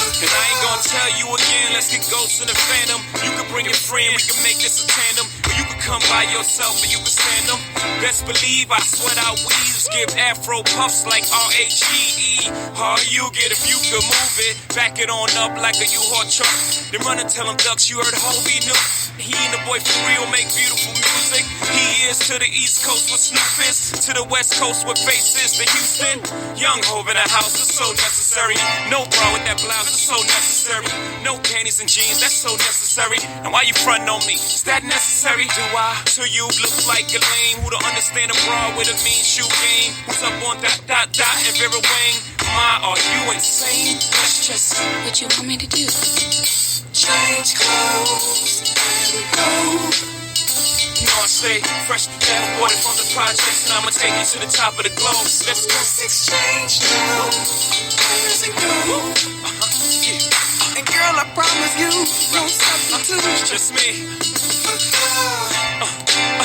And I ain't gonna tell you again, let's get ghosts in the phantom. You can bring your friend, we can make this a tandem. Or you can come by yourself and you can stand them. Best believe I sweat out weaves, give afro puffs like R-A-G-E. How you get if you can move it, back it on up like a U-Haul truck. Then run and tell them ducks you heard Hobie knew. He and the boy for real make beautiful music. He is to the East Coast with Snoop is, to the West Coast with Face is, to Houston. Young Hov in the house, it's so necessary. No bra with that blouse, it's so necessary. No panties and jeans, that's so necessary. And why you frontin' on me? Is that necessary? Do I? To you look like a lame who don't understand a bra with a mean shoe game. Who's up on that and Vera Wang? My, are you insane? That's just What you want me to do? change clothes and go. You know I stay fresh, that boy from the projects, and I'ma take you to the top of the globe. Let's exchange now as it go. And girl, I promise you, no substitute. It's just me.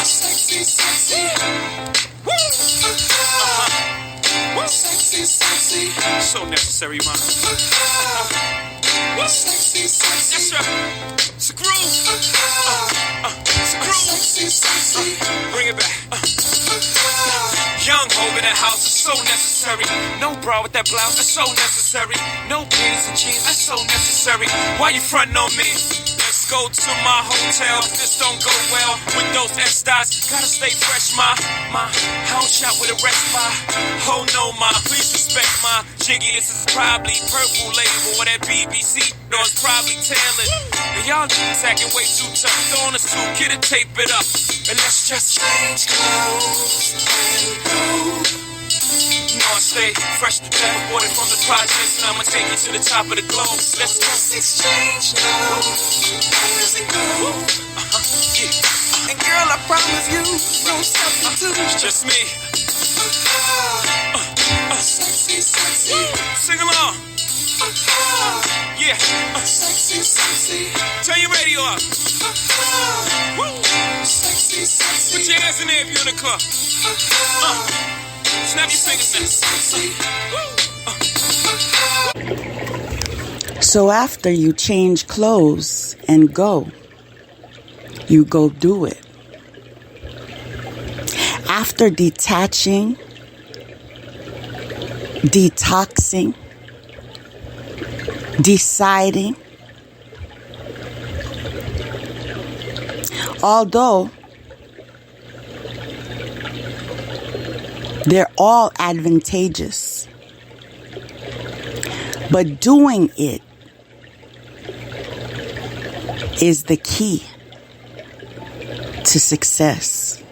Sexy, sexy. Woo! Sexy, sexy. So necessary, man. Sexy, sexy. Yes, sir. It's a groove. It's a groove. Sexy, sexy. Bring it back. Young Hov in the house is so necessary. No bra with that blouse, that's so necessary. No panties and jeans, that's so necessary. Why you frontin' on me? Let's go to my hotel. If this don't go well with those S-dots, gotta stay fresh, my house shot with a rest by. Oh no, ma, please respect my jiggy. This is probably purple label or that BBC. No, it's probably tailored. And y'all niggas acting way too tough. Throw on a suit, get it, tape it up, and let's just change clothes and go. You know I stay fresh to death, aborted from the projects, and I'ma take you to the top of the globe. Let's just exchange now as it go. And girl, I promise you, no substitute. It's just me. Sexy, sexy. Sing along. Yeah. Sexy, sexy. Turn your radio up. Woo. Sexy, sexy. Put your hands in there if you're in the club. Snap your fingers now. So after you change clothes and go, you go do it. After detaching, detoxing, deciding, although they're all advantageous, but doing it is the key to success.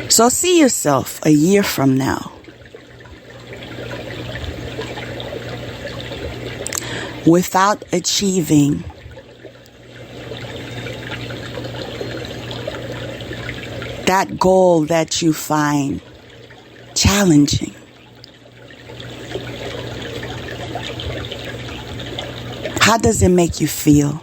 So see yourself a year from now without achieving that goal that you find challenging. How does it make you feel?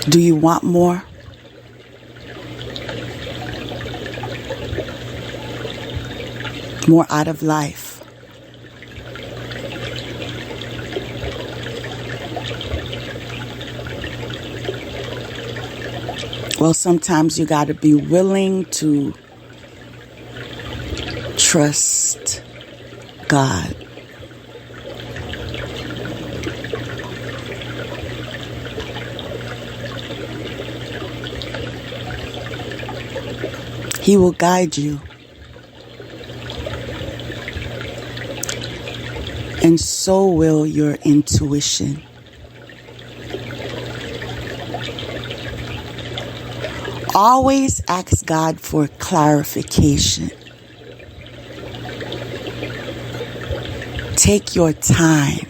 Do you want more? More out of life? Well, sometimes you got to be willing to trust God. He will guide you. And so will your intuition. Always ask God for clarification. Take your time.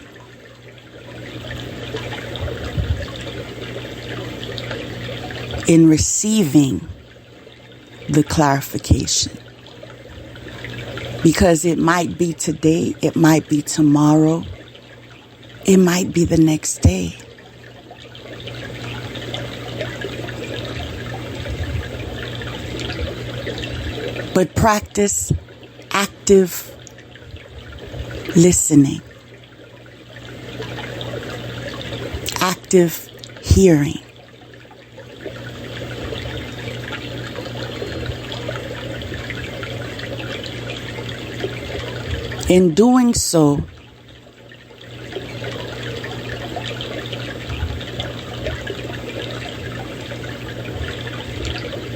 In receiving the clarification. Because it might be today, it might be tomorrow, it might be the next day. but practice active listening, active hearing. In doing so,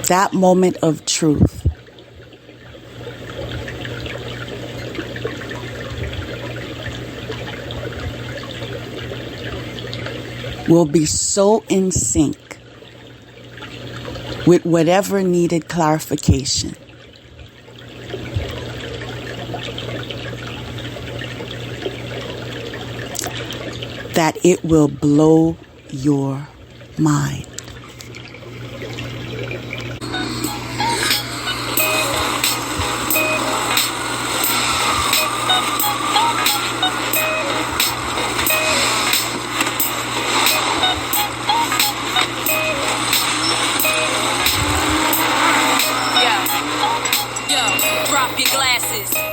that moment of truth will be so in sync with whatever needed clarification that it will blow your mind.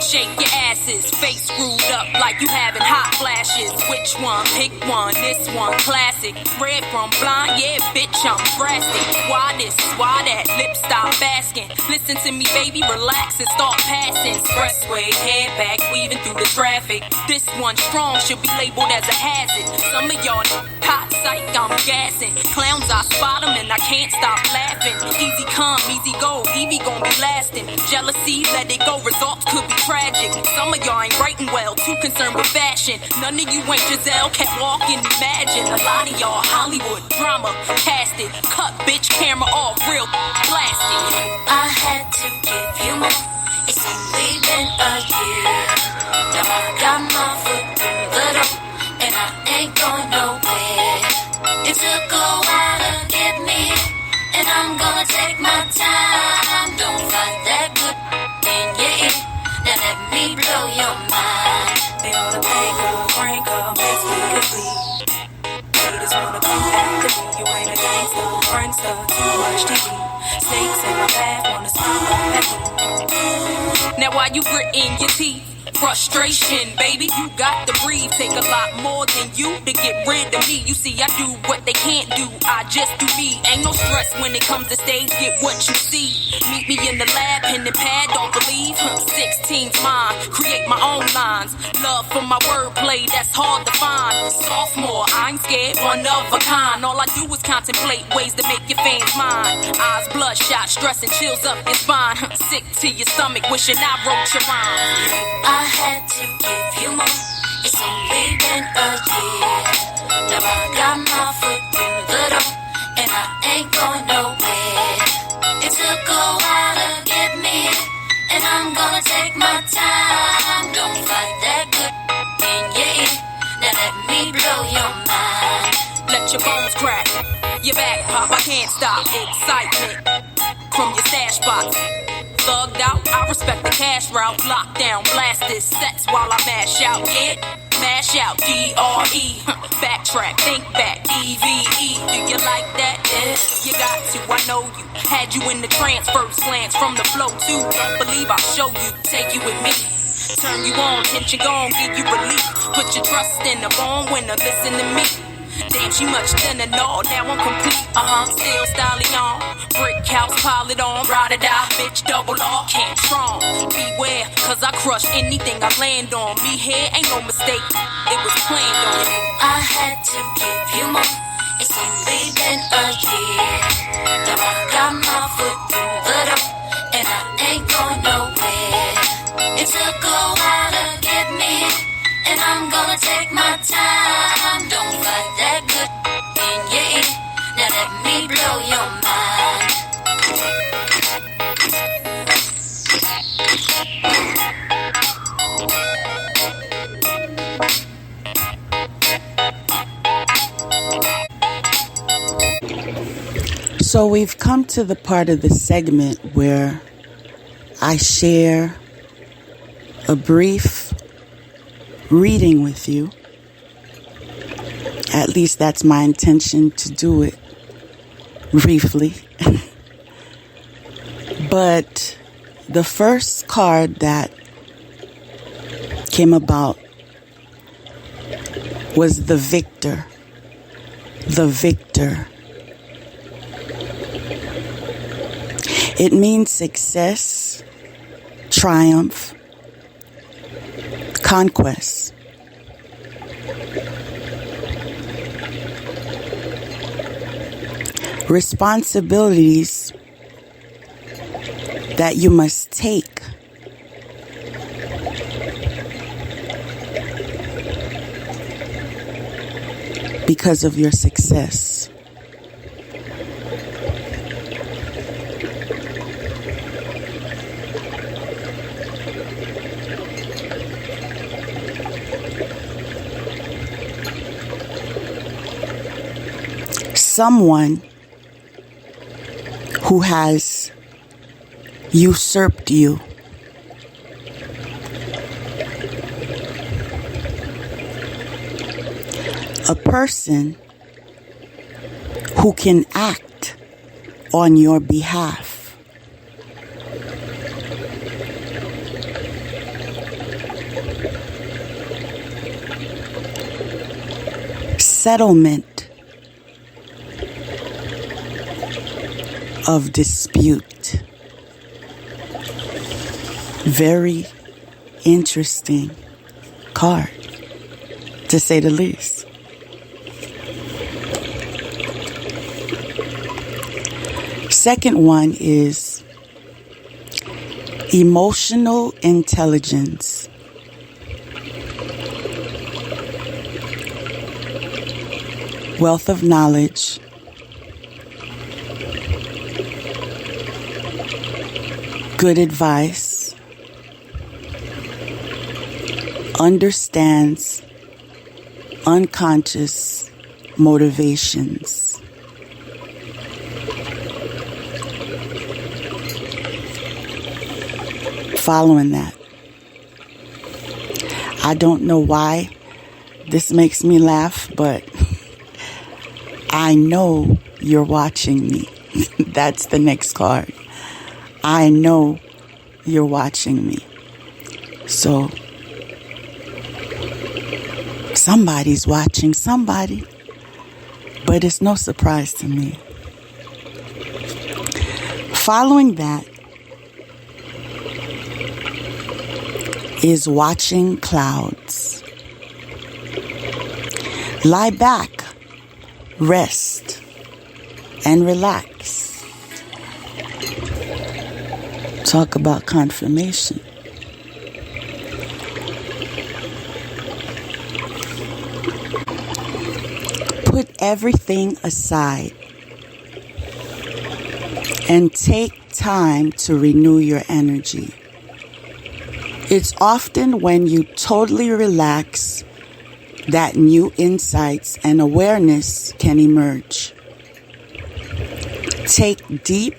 Shake your asses, face screwed up like you having hot flashes. Which one? Pick one, this one classic. Red from blind, yeah, bitch, I'm drastic. Why this, why that, lip stop basking. Listen to me, baby, relax and start passing. Expressway, head back, weaving through the traffic. This one strong should be labeled as a hazard. Some of y'all hot psych, I'm gassing. Clowns, I spot them and I can't stop laughing. Easy come, easy go, Evie gon' be lasting. Jealousy, let it go, results could be tragic. Some of y'all ain't writing well, too concerned with fashion. None of you ain't Giselle, can't walk and imagine. A lot of y'all Hollywood drama, cast it. Cut bitch, camera off, real blasting. I had to give you more. It's only been a year. Now I got my foot through the door, and I ain't going nowhere. It took a while to get me, and I'm gonna take my time. Don't fight that good in your ear. Now let me blow your mind. They ought to make a drink up, let's make it bleed. Haters wanna come after me. You ain't a gangster, prankster, too much TV. Snakes in my bath, wanna smile at me. Now why you gritting your teeth? Frustration, baby, you got to breathe. Take a lot more than you to get rid of me. You see, I do what they can't do, I just do me. Ain't no stress when it comes to stage, get what you see. Meet me in the lab, pen and pad, don't believe. 16's mine, create my own lines. Love for my wordplay, that's hard to find. Sophomore, I ain't scared, one of a kind. All I do is contemplate ways to make your fans mine. Eyes bloodshot, stress and chills up your spine. Sick to your stomach, wishing I wrote your rhyme. I had to give you more. It's only been a year. Now I got my foot through the door, and I ain't going nowhere. It took a while to get me, and I'm gonna take my time. Don't fight that good in your ear. Now let me blow your mind. Let your bones crack, your back pop, I can't stop. Excitement from your stash box. Thugged out, I respect the cash route. Lockdown, blast this sets while I mash out. Yeah, mash out, D-R-E. Backtrack, think back, E-V-E. Do you like that? Yeah, you got to, I know you. Had you in the trance, first glance from the flow too. Don't believe I'll show you, take you with me. Turn you on, tension gone, give you relief. Put your trust in the born winner, listen to me. Damn, she much thinner, no, now I'm complete. Still styling on. Brick house, pile it on. Ride or die, bitch, double R. Can't strong. Beware, cause I crush anything I land on. Me here ain't no mistake, it was planned on. I had to give you more. It's only been a year. Now I got my foot through the door, and I ain't going nowhere. It took a while to get me, and I'm gonna take my time. Don't fight that good in your ear. Now let me blow your mind. So we've come to the part of the segment where I share a brief reading with you. At least that's my intention, to do it briefly. But The first card that came about was the victor. The victor. It means success, triumph, conquest. Responsibilities that you must take. Because of your success. Someone who has usurped you. A person who can act on your behalf. Settlement of dispute. Very interesting card, to say the least. Second one is emotional intelligence. Wealth of knowledge. Good advice. Understands unconscious motivations. Following that, I don't know why this makes me laugh, but I know you're watching me. That's the next card. I know you're watching me. So somebody's watching somebody, but it's no surprise to me. Following that is watching clouds. Lie back, rest, and relax. Talk about confirmation. Put everything aside and take time to renew your energy. It's often when you totally relax that new insights and awareness can emerge. Take deep,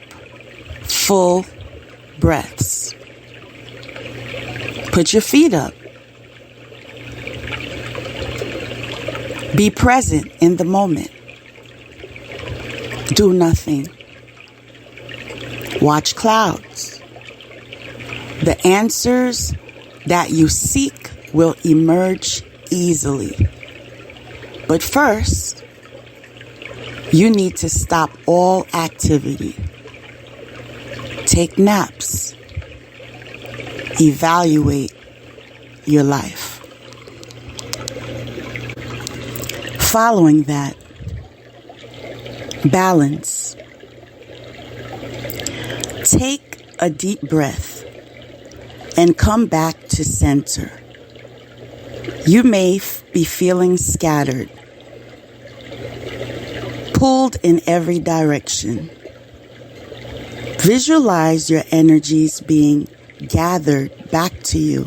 full breaths. Put your feet up. Be present in the moment. Do nothing. Watch clouds. The answers that you seek will emerge easily. But first, you need to stop all activity. Take naps. Evaluate your life. Following that, balance. Take a deep breath and come back to center. You may be feeling scattered, pulled in every direction. Visualize your energies being gathered back to you.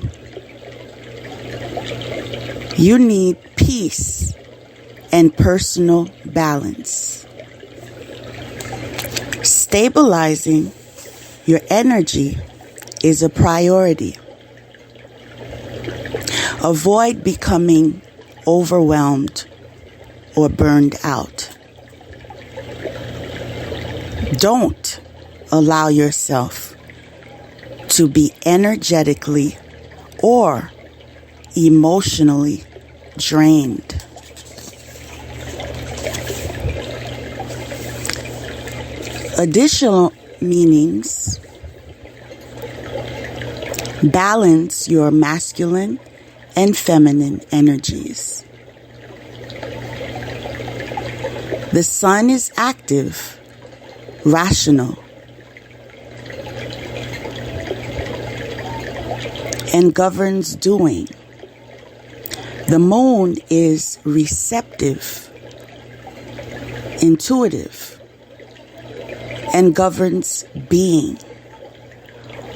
You need peace and personal balance. Stabilizing your energy is a priority. Avoid becoming overwhelmed or burned out. Don't allow yourself to be energetically or emotionally drained. Additional meanings: balance your masculine and feminine energies. The sun is active, rational, and governs doing. The moon is receptive, intuitive, and governs being.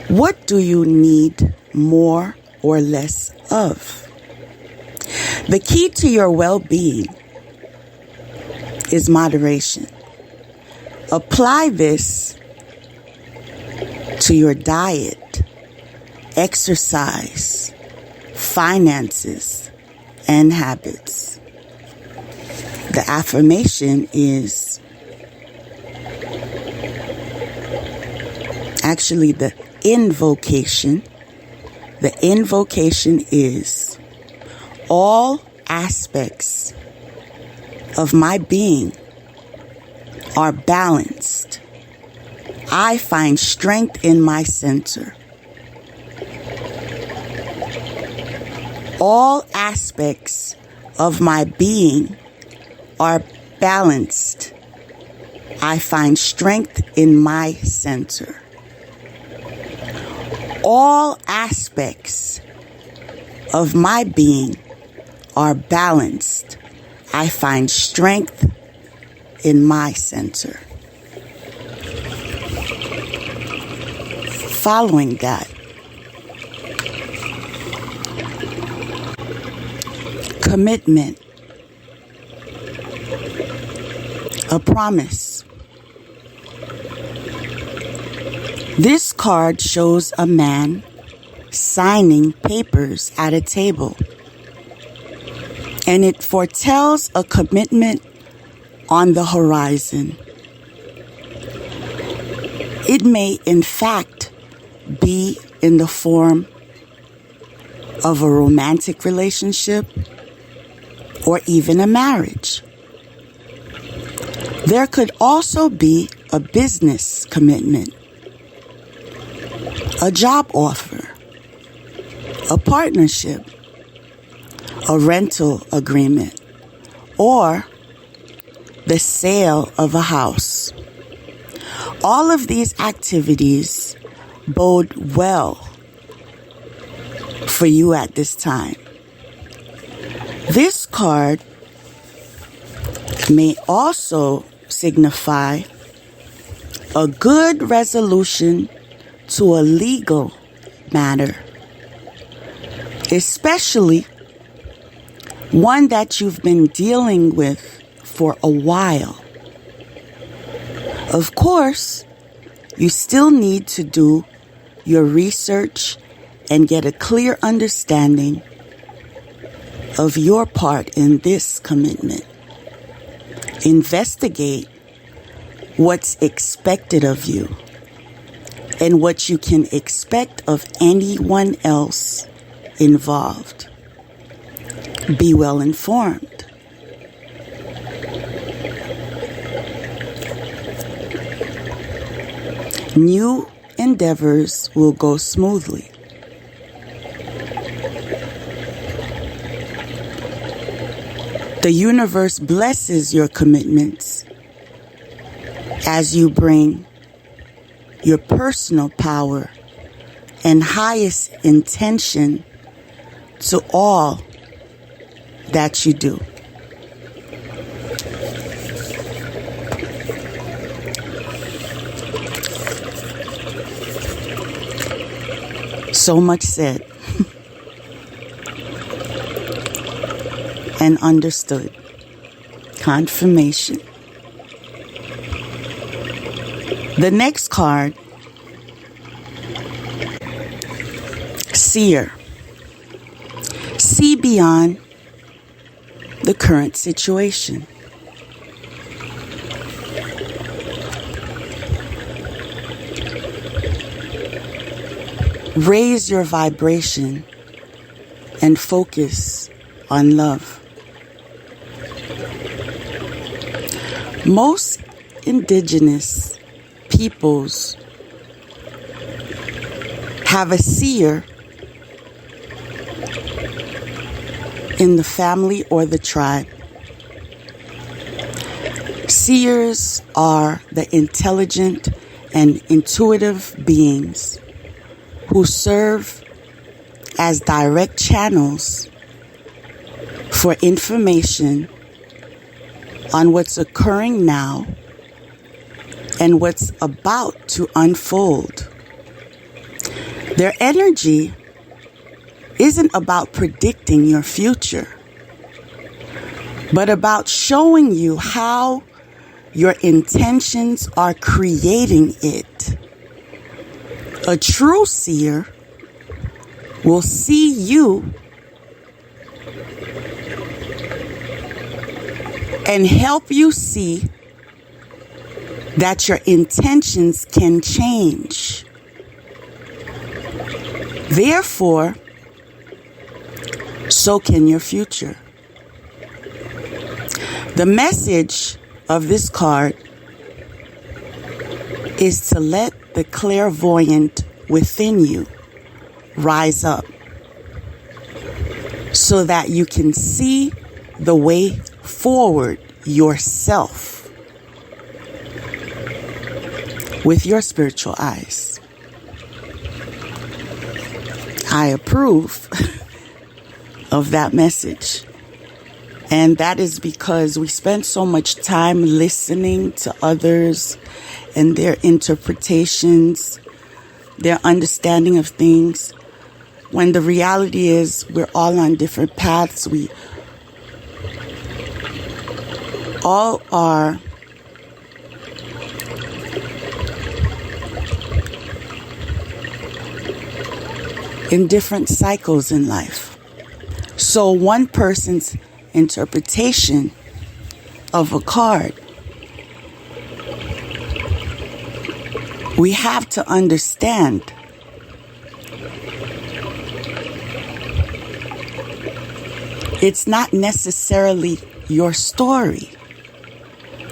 What do you need more or less of? The key to your well-being is moderation. Apply this to your diet, exercise, finances, and habits. The affirmation is actually the invocation. The invocation is: all aspects of my being are balanced. I find strength in my center. All aspects of my being are balanced. I find strength in my center. All aspects of my being are balanced. I find strength in my center. Following that, commitment, a promise. This card shows a man signing papers at a table, and it foretells a commitment on the horizon. It may, in fact, be in the form of a romantic relationship or even a marriage. There could also be a business commitment, a job offer, a partnership, a rental agreement, or the sale of a house. All of these activities bode well for you at this time. This card may also signify a good resolution to a legal matter, especially one that you've been dealing with for a while. Of course, you still need to do your research and get a clear understanding of your part in this commitment. Investigate what's expected of you and what you can expect of anyone else involved. Be well informed. New endeavors will go smoothly. The universe blesses your commitments as you bring your personal power and highest intention to all that you do. So much said and understood. Confirmation. The next card, Seer. See beyond the current situation. Raise your vibration and focus on love. Most indigenous peoples have a seer in the family or the tribe. Seers are the intelligent and intuitive beings who serve as direct channels for information on what's occurring now and what's about to unfold. Their energy isn't about predicting your future, but about showing you how your intentions are creating it. A true seer will see you and help you see that your intentions can change. Therefore, so can your future. The message of this card is to let the clairvoyant within you rise up so that you can see the way forward yourself with your spiritual eyes. I approve of that message. And that is because we spend so much time listening to others and their interpretations, their understanding of things, when the reality is we're all on different paths. We all are in different cycles in life. So one person's interpretation of a card, we have to understand it's not necessarily your story,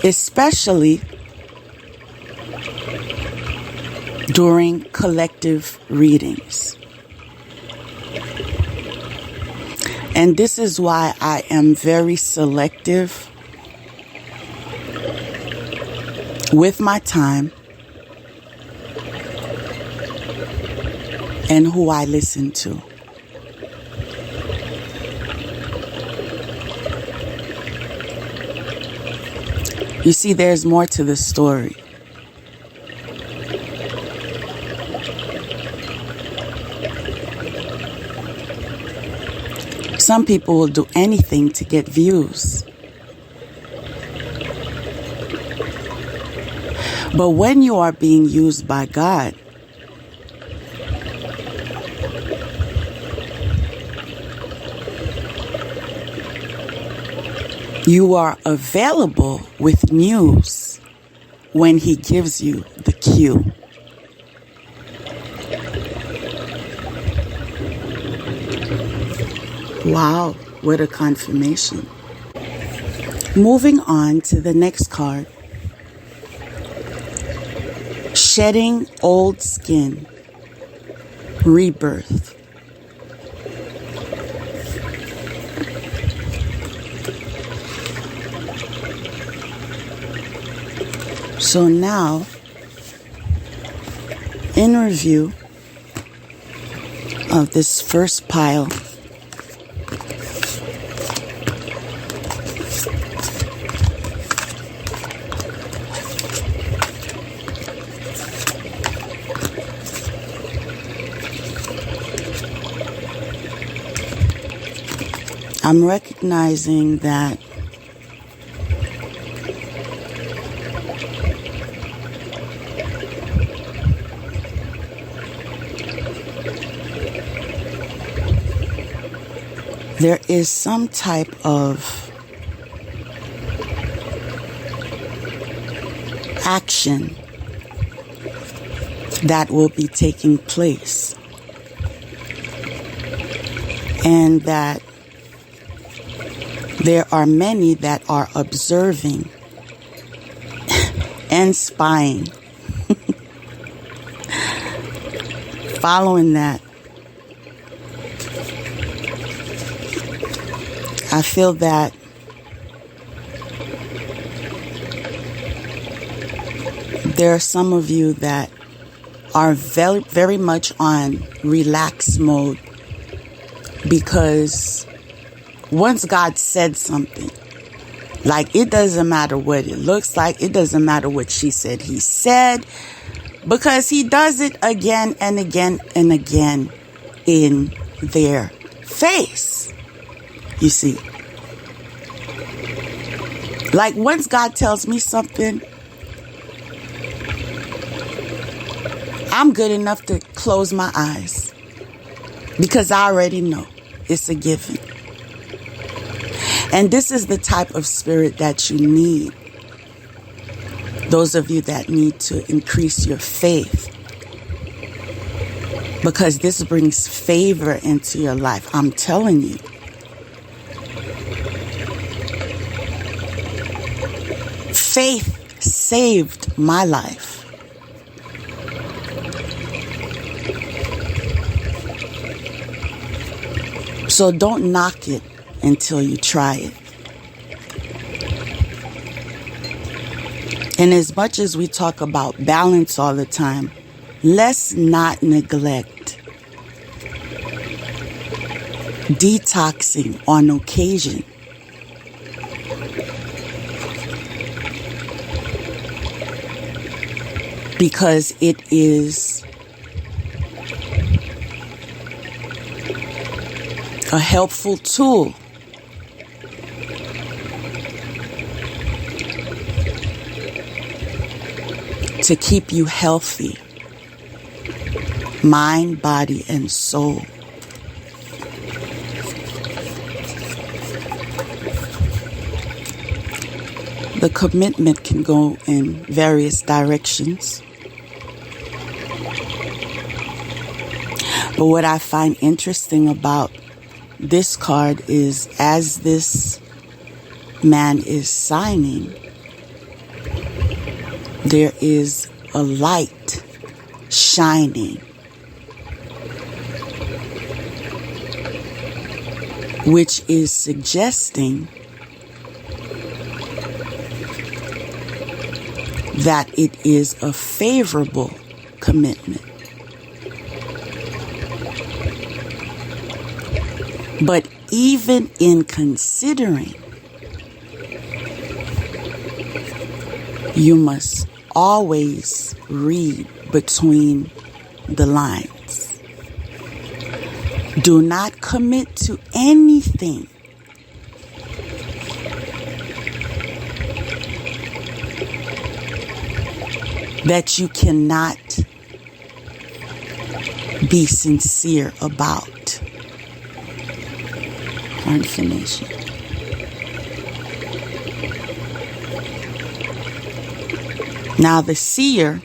especially during collective readings. And this is why I am very selective with my time and who I listen to. You see, there's more to the story. Some people will do anything to get views. But when you are being used by God, you are available with news when He gives you the cue. Wow, what a confirmation. Moving on to the next card. Shedding old skin. Rebirth. So now, in review of this first pile, I'm recognizing that there is some type of action that will be taking place and that there are many that are observing and spying, following that. I feel that there are some of you that are very, very much on relax mode, because once God said something, like, it doesn't matter what it looks like, it doesn't matter what she said, he said, because he does it again and again and again in their face. You see, like, once God tells me something, I'm good enough to close my eyes, because I already know it's a given. And this is the type of spirit that you need. Those of you that need to increase your faith, because this brings favor into your life. I'm telling you. Faith saved my life. So don't knock it until you try it. And as much as we talk about balance all the time, let's not neglect detoxing on occasion. Because it is a helpful tool to keep you healthy, mind, body, and soul. The commitment can go in various directions. But what I find interesting about this card is, as this man is signing, there is a light shining, which is suggesting that it is a favorable commitment. But even in considering, you must always read between the lines. Do not commit to anything that you cannot be sincere about. Confirmation. Now the seer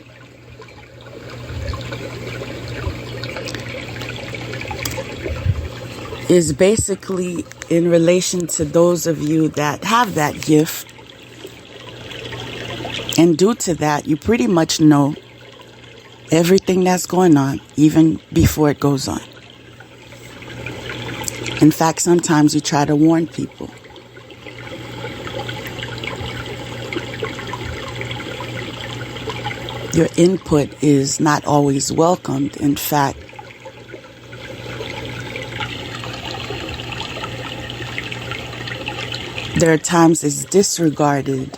is basically in relation to those of you that have that gift. And due to that, you pretty much know everything that's going on, even before it goes on. In fact, sometimes you try to warn people. Your input is not always welcomed. In fact, there are times it's disregarded,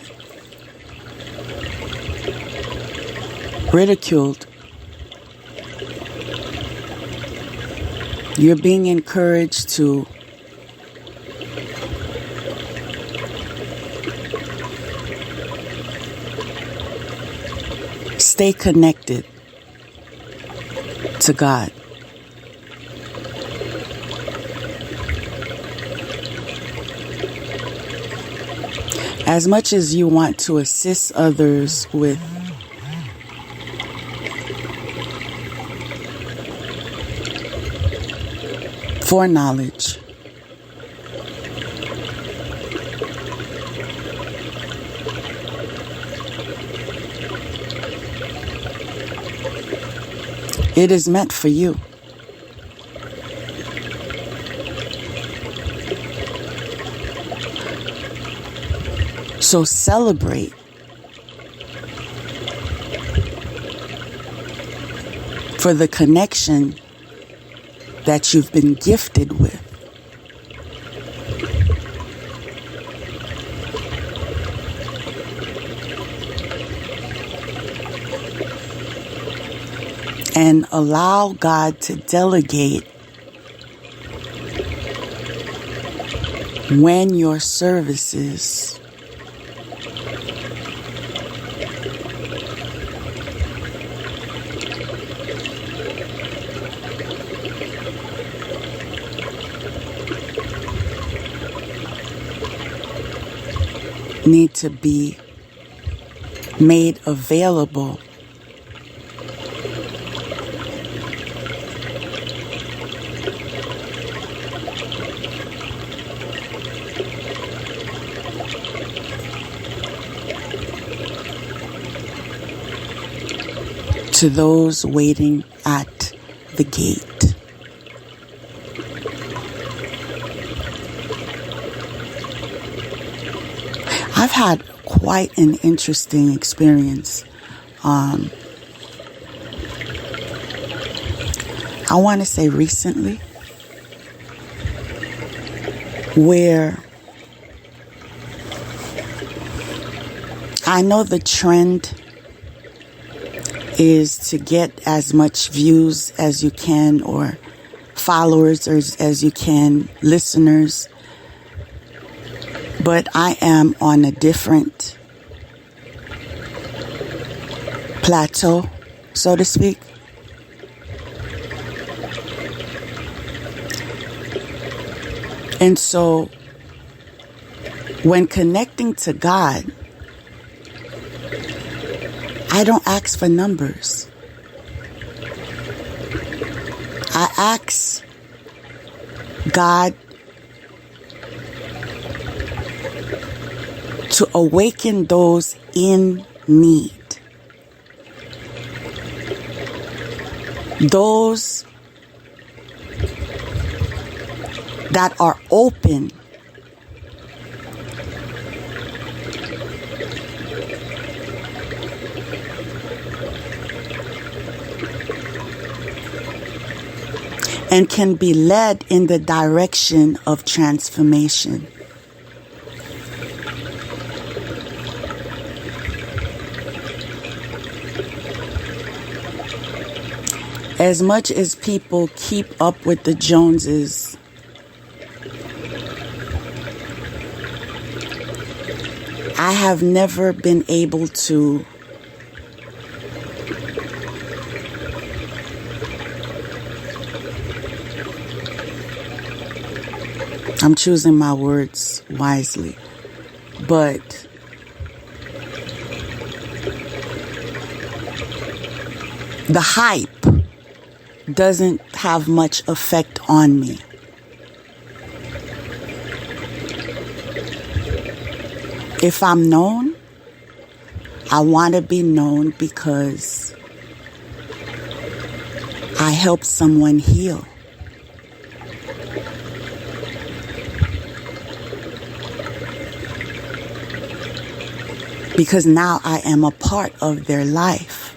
ridiculed. You're being encouraged to stay connected to God. As much as you want to assist others with foreknowledge. It is meant for you. So celebrate. For the connection that you've been gifted with. And allow God to delegate when your services need to be made available to those waiting at the gate. I've had quite an interesting experience. I want to say recently, where I know the trend is to get as much views as you can, or followers as you can, listeners. But I am on a different plateau, so to speak. And so when connecting to God, I don't ask for numbers. I ask God to awaken those in need. Those that are open and can be led in the direction of transformation. As much as people keep up with the Joneses, I have never been able to I'm choosing my words wisely, but the hype doesn't have much effect on me. If I'm known, I want to be known because I helped someone heal. Because now I am a part of their life.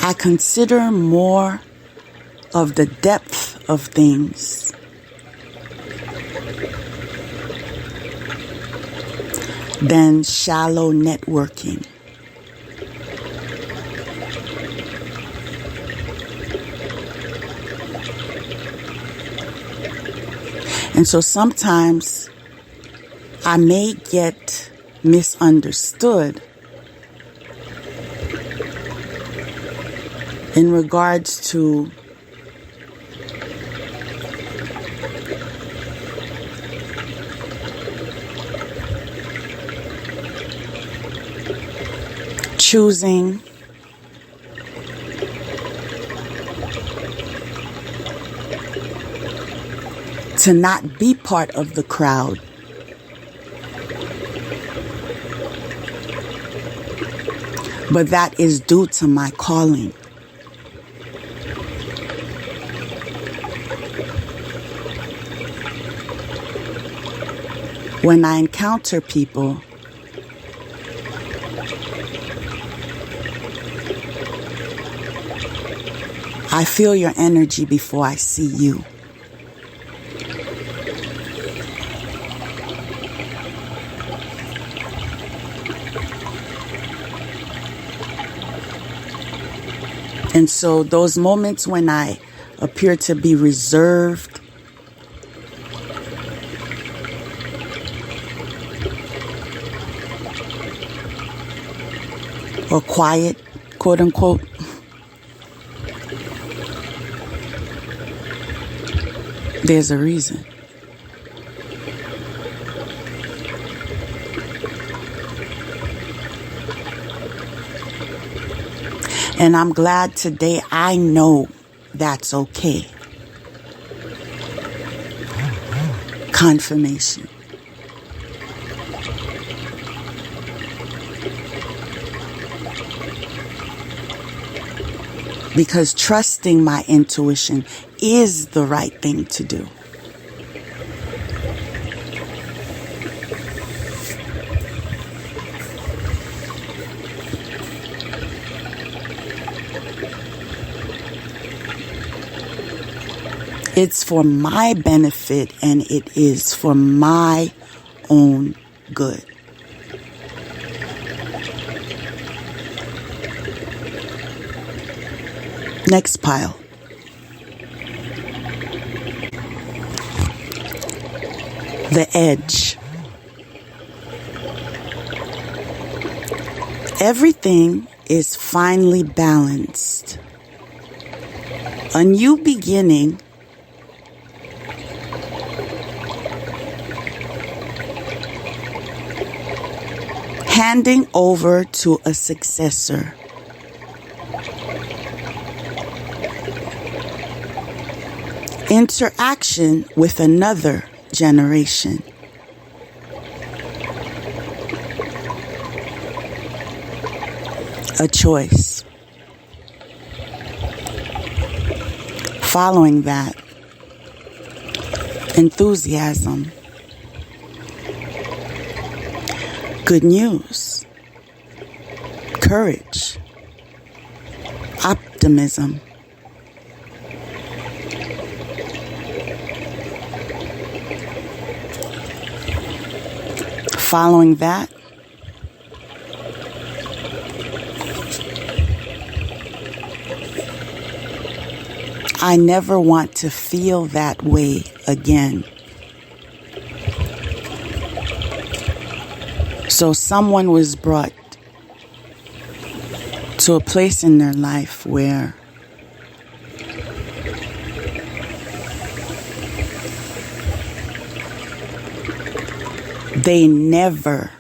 I consider more of the depth of things than shallow networking. And so sometimes I may get misunderstood in regards to choosing to not be part of the crowd. But that is due to my calling. When I encounter people, I feel your energy before I see you. And so those moments when I appear to be reserved, or quiet, quote unquote, there's a reason. And I'm glad today I know that's okay. Confirmation. Because trusting my intuition is the right thing to do. It's for my benefit and it is for my own good. Next pile. The edge. Everything is finely balanced. A new beginning handing over to a successor. Interaction with another generation. A choice. Following that, enthusiasm. Good news, courage, optimism. Following that, I never want to feel that way again. So someone was brought to a place in their life where they never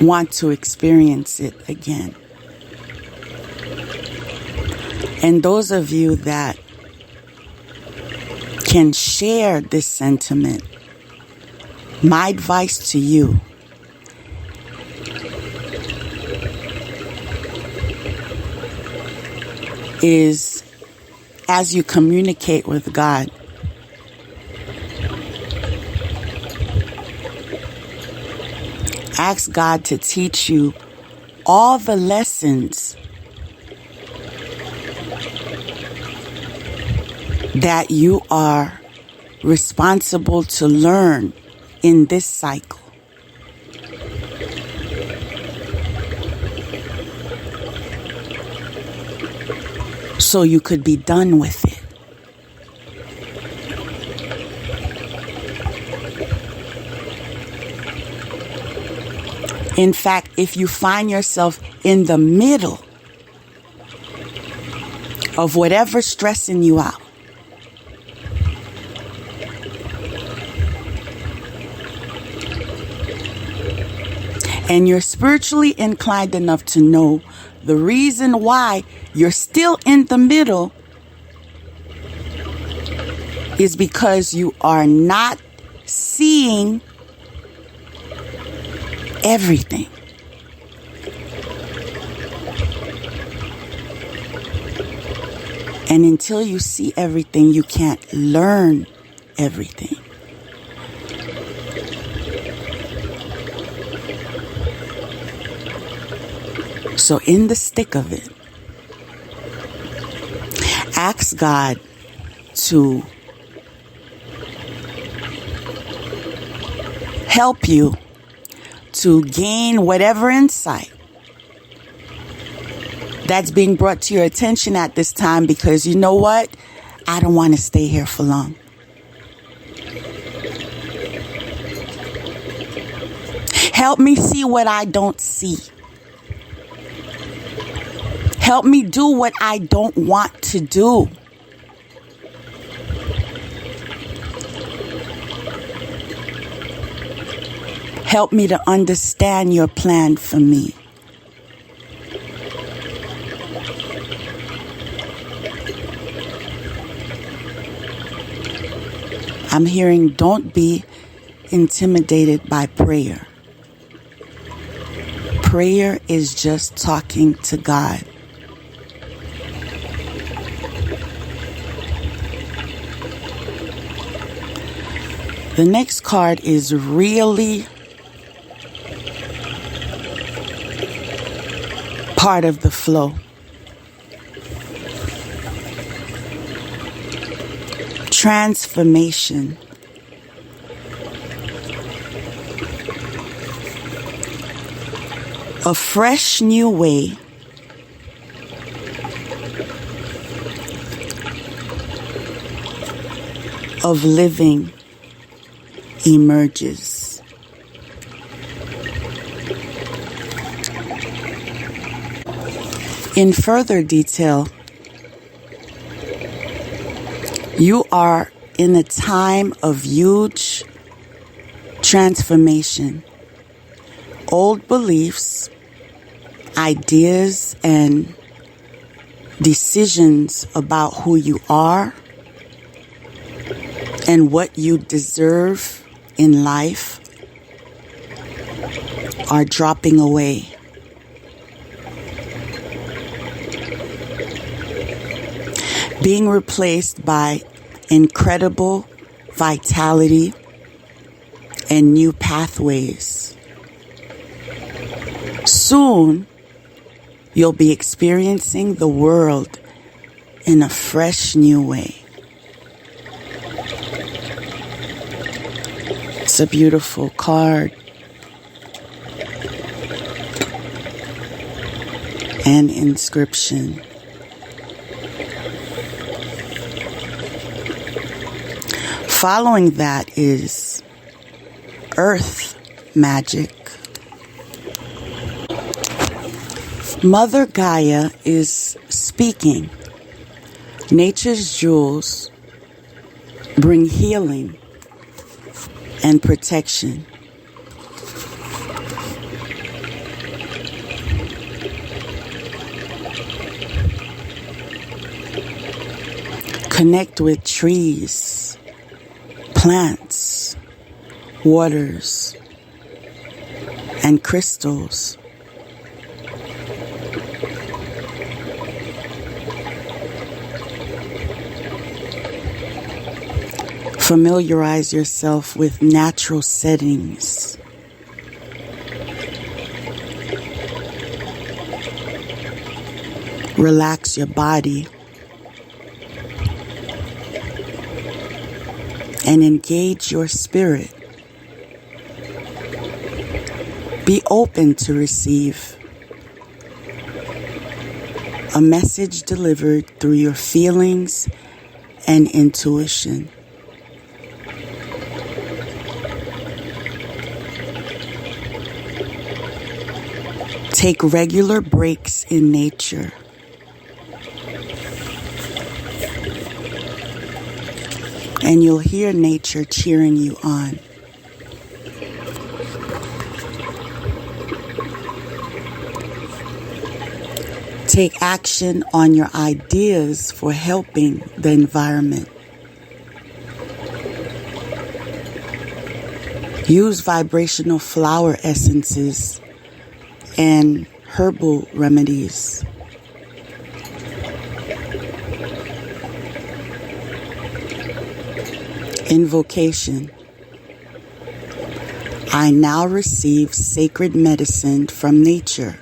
want to experience it again. And those of you that can share this sentiment, my advice to you is, as you communicate with God, ask God to teach you all the lessons that you are responsible to learn in this cycle. So you could be done with it. In fact, if you find yourself in the middle of whatever's stressing you out, and you're spiritually inclined enough to know the reason why you're still in the middle is because you are not seeing everything. And until you see everything, you can't learn everything. So in the stick of it, ask God to help you to gain whatever insight that's being brought to your attention at this time, because you know what? I don't want to stay here for long. Help me see what I don't see. Help me do what I don't want to do. Help me to understand your plan for me. I'm hearing, don't be intimidated by prayer. Prayer is just talking to God. The next card is really part of the flow. Transformation. A fresh new way of living emerges. In further detail, you are in a time of huge transformation. Old beliefs, ideas, and decisions about who you are and what you deserve in life are dropping away. Being replaced by incredible vitality and new pathways. Soon, you'll be experiencing the world in a fresh new way. It's a beautiful card. And inscription. Following that is earth magic. Mother Gaia is speaking. Nature's jewels bring healing and protection. Connect with trees, plants, waters, and crystals. Familiarize yourself with natural settings. Relax your body and engage your spirit. Be open to receive a message delivered through your feelings and intuition. Take regular breaks in nature. And you'll hear nature cheering you on. Take action on your ideas for helping the environment. Use vibrational flower essences and herbal remedies. Invocation. I now receive sacred medicine from nature.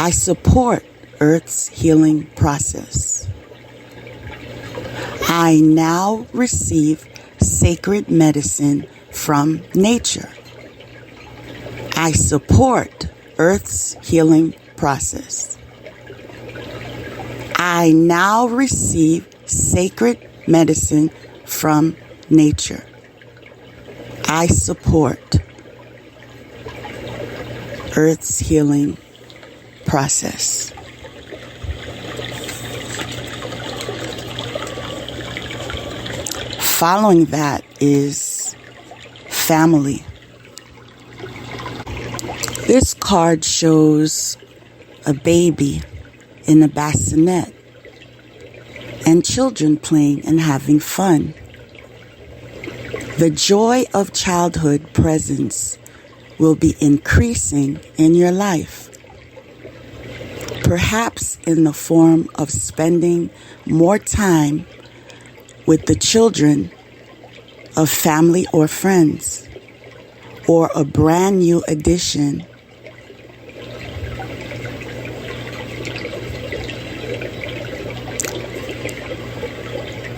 I support Earth's healing process. I now receive sacred medicine from nature. I support Earth's healing process. I now receive sacred medicine from nature. I support Earth's healing process. Following that is family. This card shows a baby in a bassinet and children playing and having fun. The joy of childhood presence will be increasing in your life, perhaps in the form of spending more time with the children of family or friends, or a brand new addition.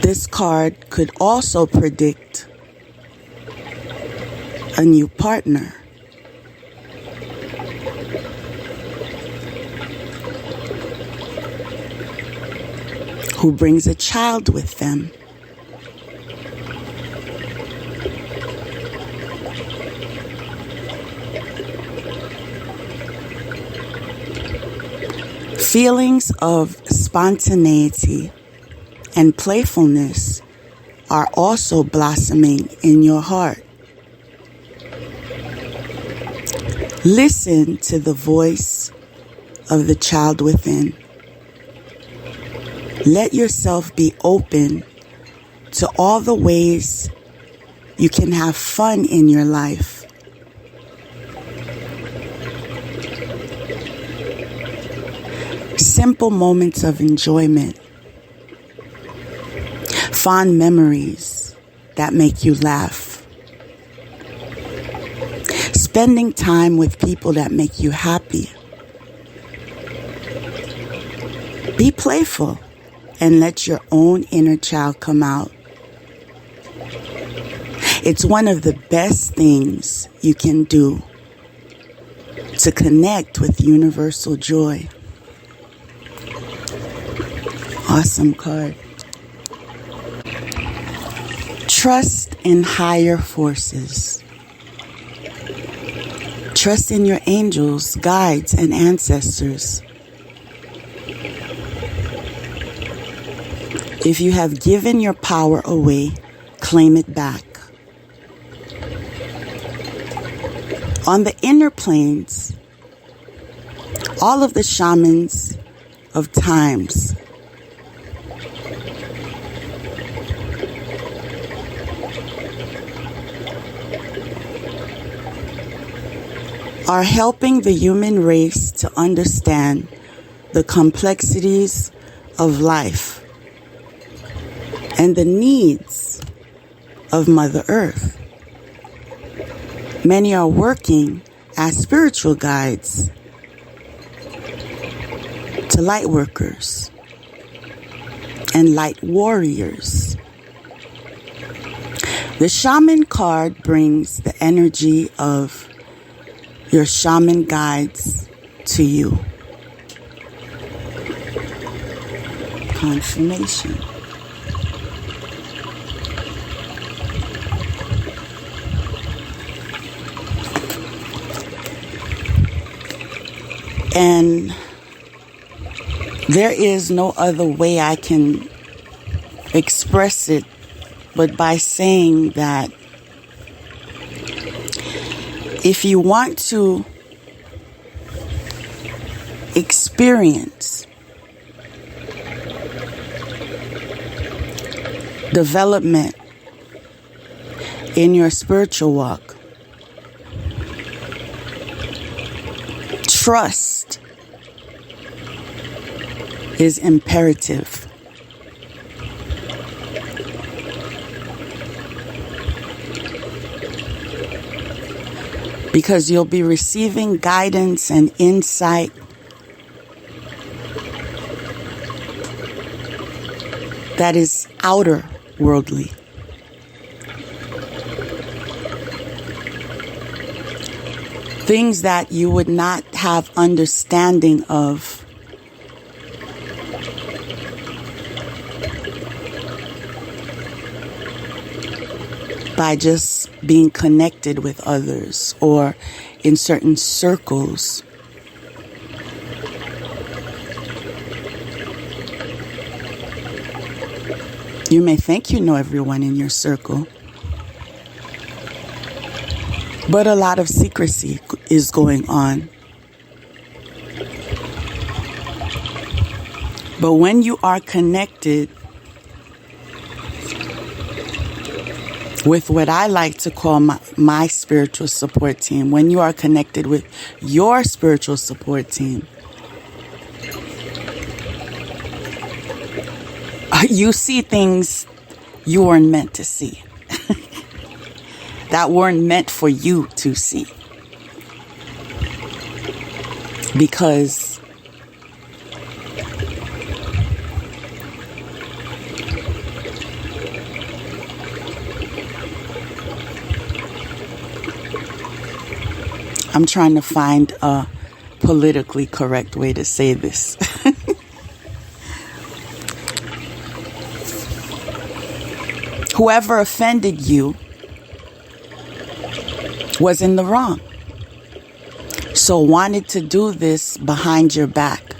This card could also predict a new partner. Who brings a child with them. Feelings of spontaneity and playfulness are also blossoming in your heart. Listen to the voice of the child within. Let yourself be open to all the ways you can have fun in your life. Simple moments of enjoyment. Fond memories that make you laugh. Spending time with people that make you happy. Be playful and let your own inner child come out. It's one of the best things you can do to connect with universal joy. Awesome card. Trust in higher forces. Trust in your angels, guides, and ancestors. If you have given your power away, claim it back. On the inner planes, all of the shamans of times are helping the human race to understand the complexities of life and the needs of Mother Earth. Many are working as spiritual guides to light workers and light warriors. The shaman card brings the energy of your shaman guides to you. Confirmation. And there is no other way I can express it but by saying that if you want to experience development in your spiritual walk, trust is imperative. Because you'll be receiving guidance and insight that is outer worldly. Things that you would not have understanding of by just being connected with others or in certain circles. You may think you know everyone in your circle, but a lot of secrecy is going on. But when you are connected with what I like to call my spiritual support team, when you are connected with your spiritual support team, you see things you weren't meant to see, that weren't meant for you to see. Because I'm trying to find a politically correct way to say this. Whoever offended you was in the wrong. So wanted to do this behind your back.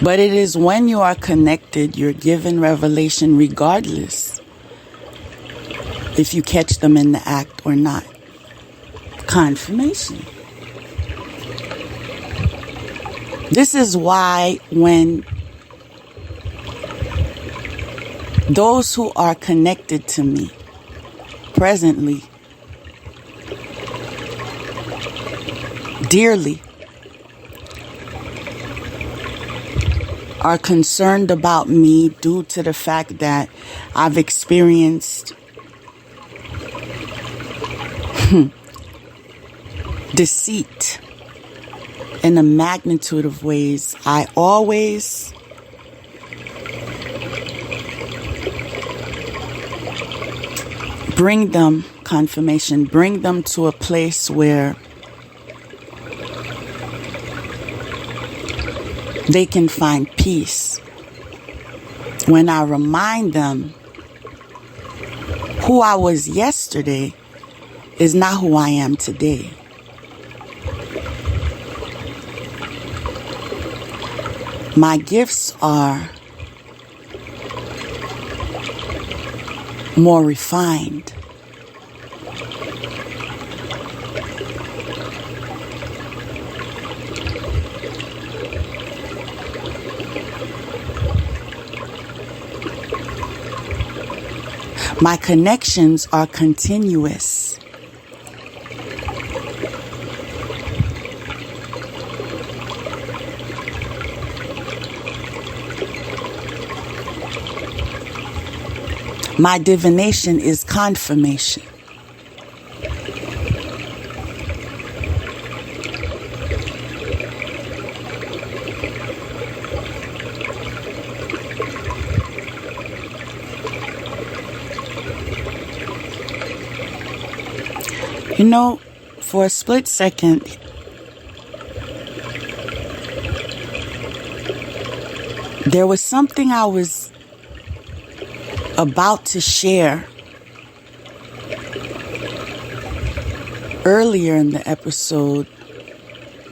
But it is when you are connected, you're given revelation regardless if you catch them in the act or not. Confirmation. This is why when those who are connected to me presently, dearly, are concerned about me due to the fact that I've experienced deceit in a magnitude of ways, I always bring them confirmation, bring them to a place where they can find peace. When I remind them who I was yesterday is not who I am today. My gifts are more refined. My connections are continuous. My divination is confirmation. You know, for a split second, there was something I was about to share earlier in the episode,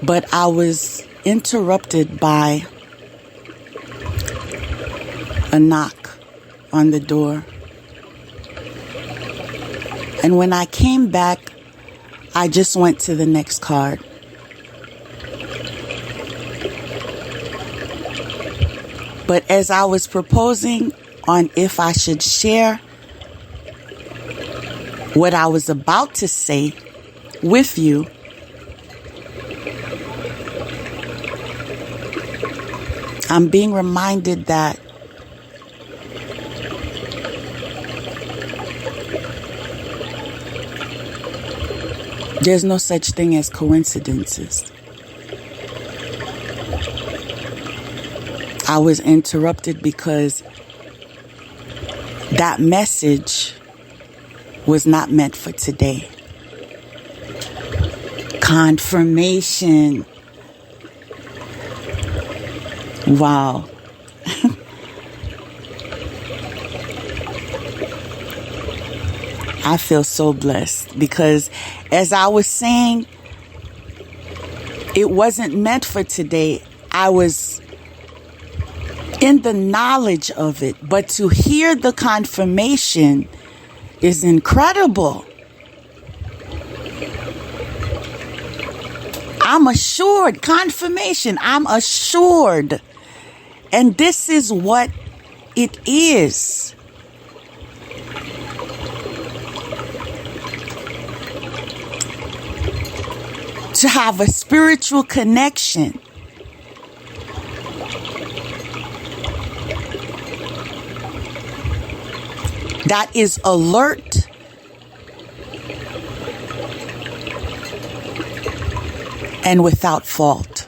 but I was interrupted by a knock on the door. And when I came back, I just went to the next card. But as I was proposing on if I should share what I was about to say with you, I'm being reminded that there's no such thing as coincidences. I was interrupted because that message was not meant for today. Confirmation. Wow. I feel so blessed because as I was saying, it wasn't meant for today. I was in the knowledge of it, but to hear the confirmation is incredible. I'm assured, confirmation, I'm assured. And this is what it is. To have a spiritual connection. That is alert and without fault.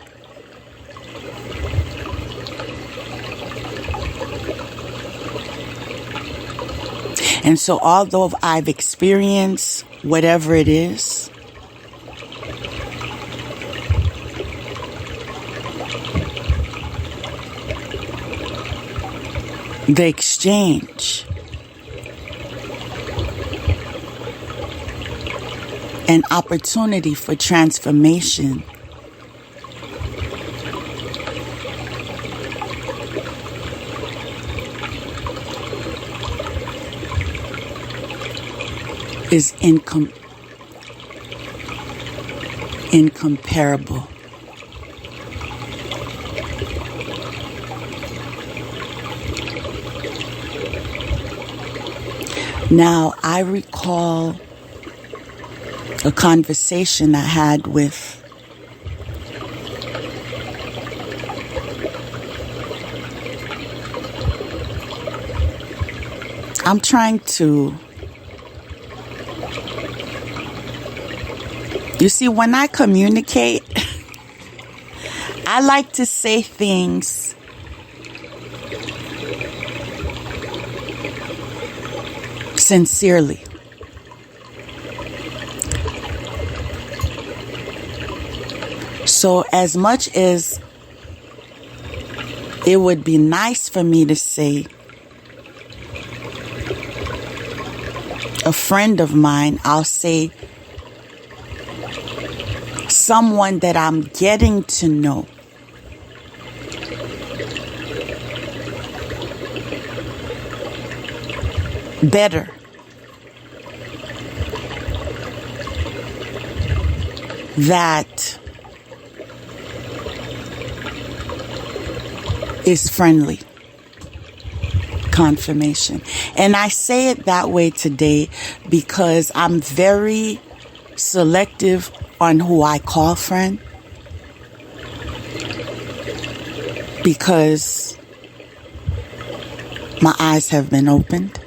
And so although I've experienced whatever it is, the exchange, an opportunity for transformation, is incomparable. Now, I recall a conversation I had with I'm trying to, you see, when I communicate, I like to say things sincerely. So as much as it would be nice for me to say a friend of mine, I'll say someone that I'm getting to know. Better. That is friendly. Confirmation. And I say it that way today because I'm very selective on who I call friend. Because my eyes have been opened.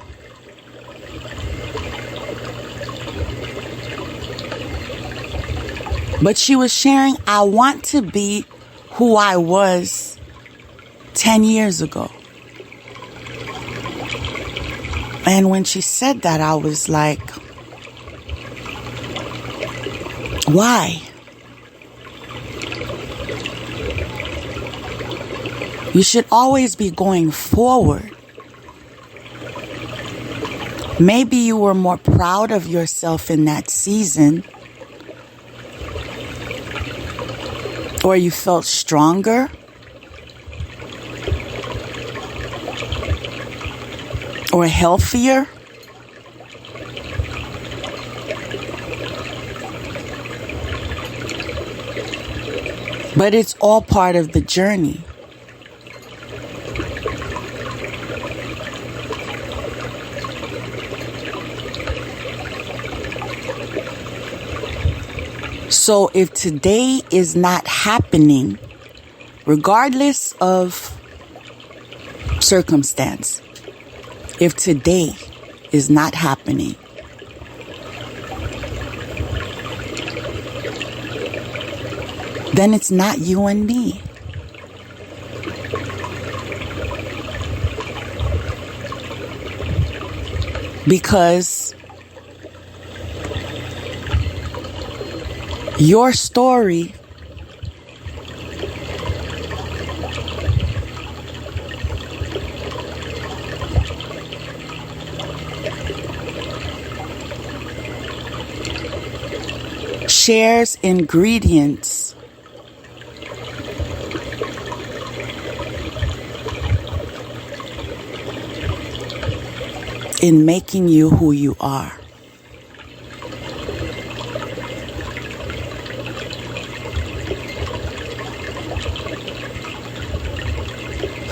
But she was sharing, I want to be who I was 10 years ago. And when she said that, I was like, why? You should always be going forward. Maybe you were more proud of yourself in that season, or you felt stronger, or healthier. But it's all part of the journey. So if today is not happening, regardless of circumstance, if today is not happening, then it's not you and me. Because your story shares ingredients in making you who you are.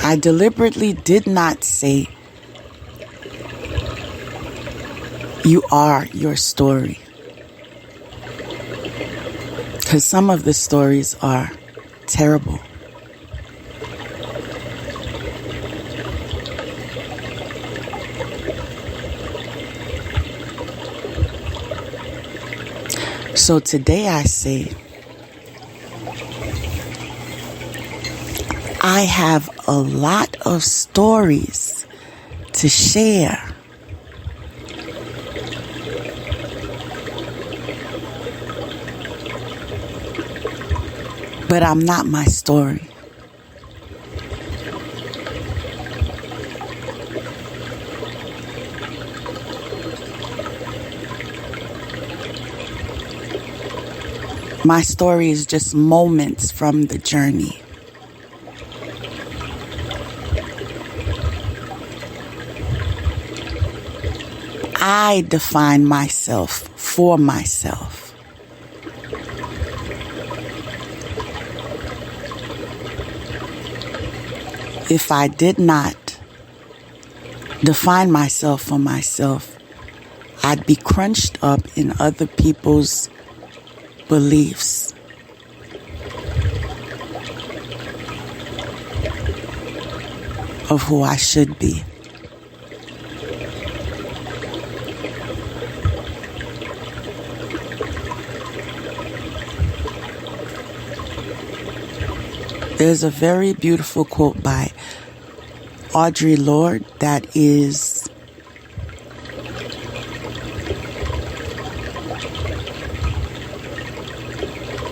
I deliberately did not say you are your story, because some of the stories are terrible. So today I say, I have a lot of stories to share. But I'm not my story. My story is just moments from the journey. I define myself for myself. If I did not define myself for myself, I'd be crunched up in other people's beliefs. Of who I should be. There's a very beautiful quote by Audre Lorde that is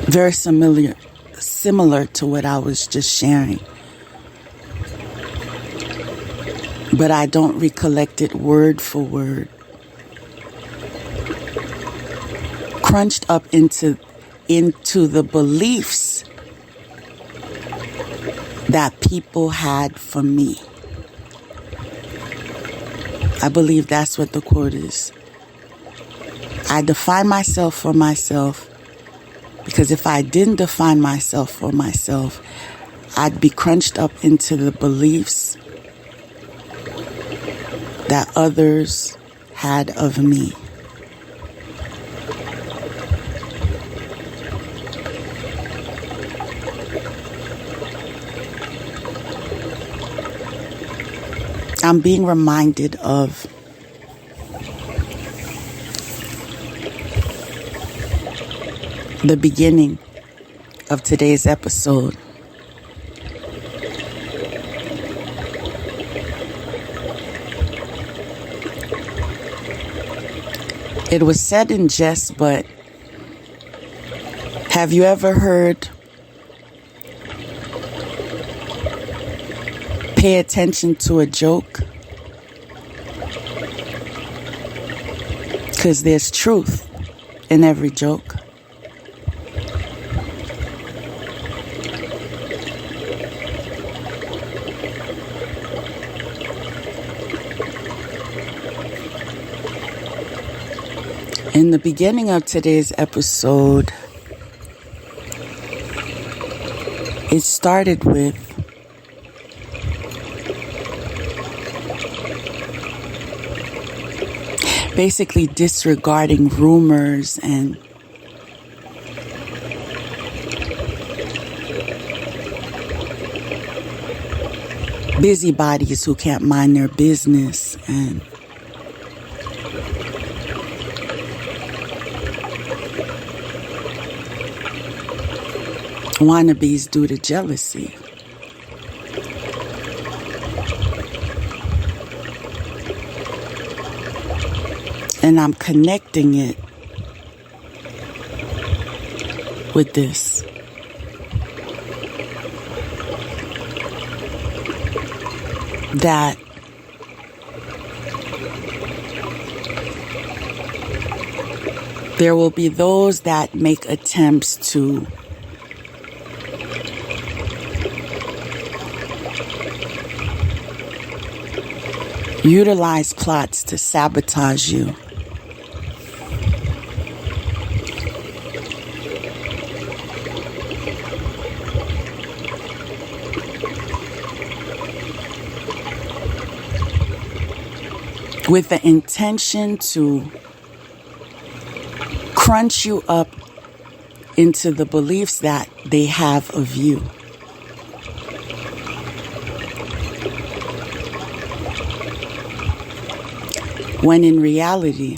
very similar to what I was just sharing. But I don't recollect it word for word. Crunched up into the beliefs that people had for me. I believe that's what the quote is. I define myself for myself because if I didn't define myself for myself, I'd be crunched up into the beliefs that others had of me. I'm being reminded of the beginning of today's episode. It was said in jest, but have you ever heard pay attention to a joke? Because there's truth in every joke. In the beginning of today's episode, it started with basically disregarding rumors and busybodies who can't mind their business and wannabes due to jealousy. And I'm connecting it with this. That there will be those that make attempts to utilize plots to sabotage you. With the intention to crunch you up into the beliefs that they have of you. When in reality,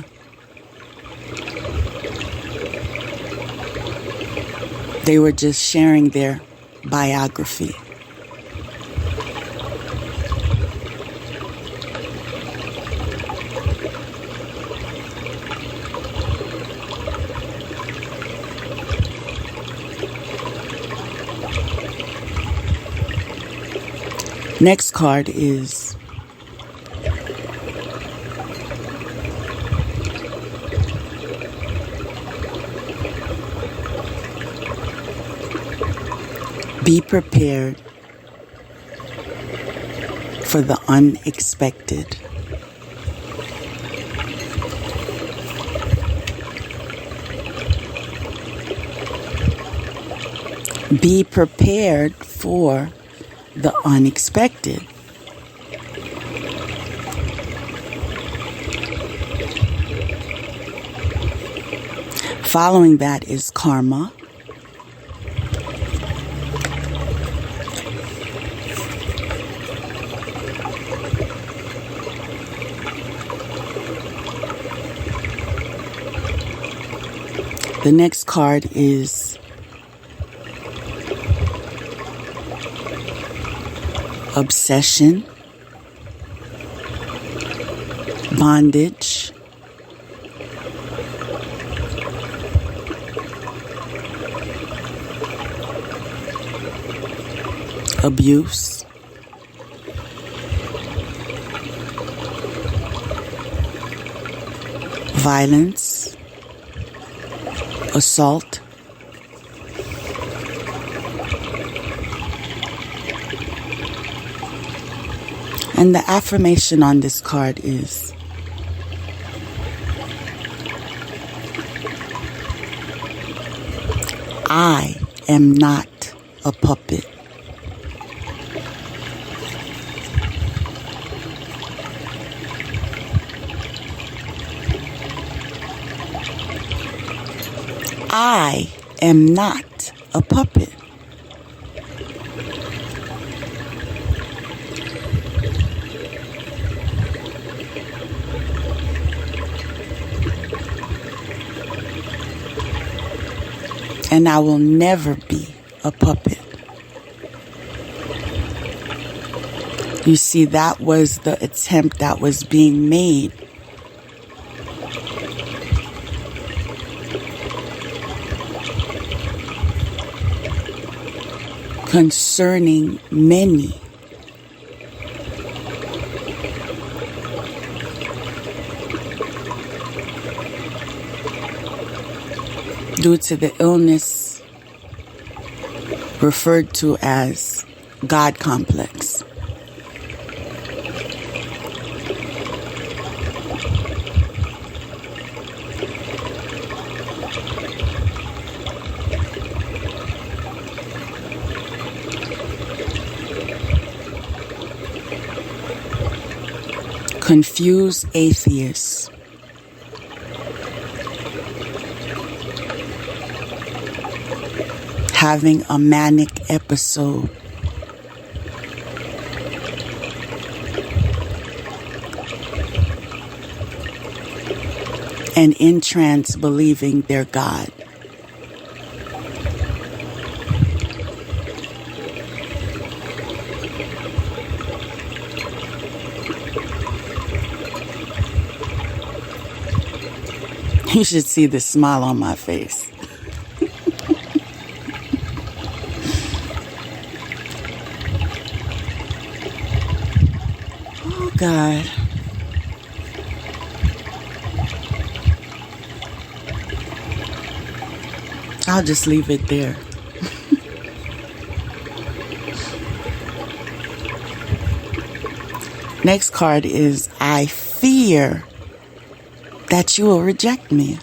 they were just sharing their biography. Next card is be prepared for the unexpected. Be prepared for the unexpected. Following that is karma. The next card is obsession, bondage, abuse, violence, assault, and the affirmation on this card is I am not a puppet. I am not a puppet. And I will never be a puppet. You see, that was the attempt that was being made concerning many. Due to the illness referred to as God complex. Confused atheists. Having a manic episode. and in trance believing they're God. You should see the smile on my face. Oh, God. I'll just leave it there. Next card is, I fear that you will reject me.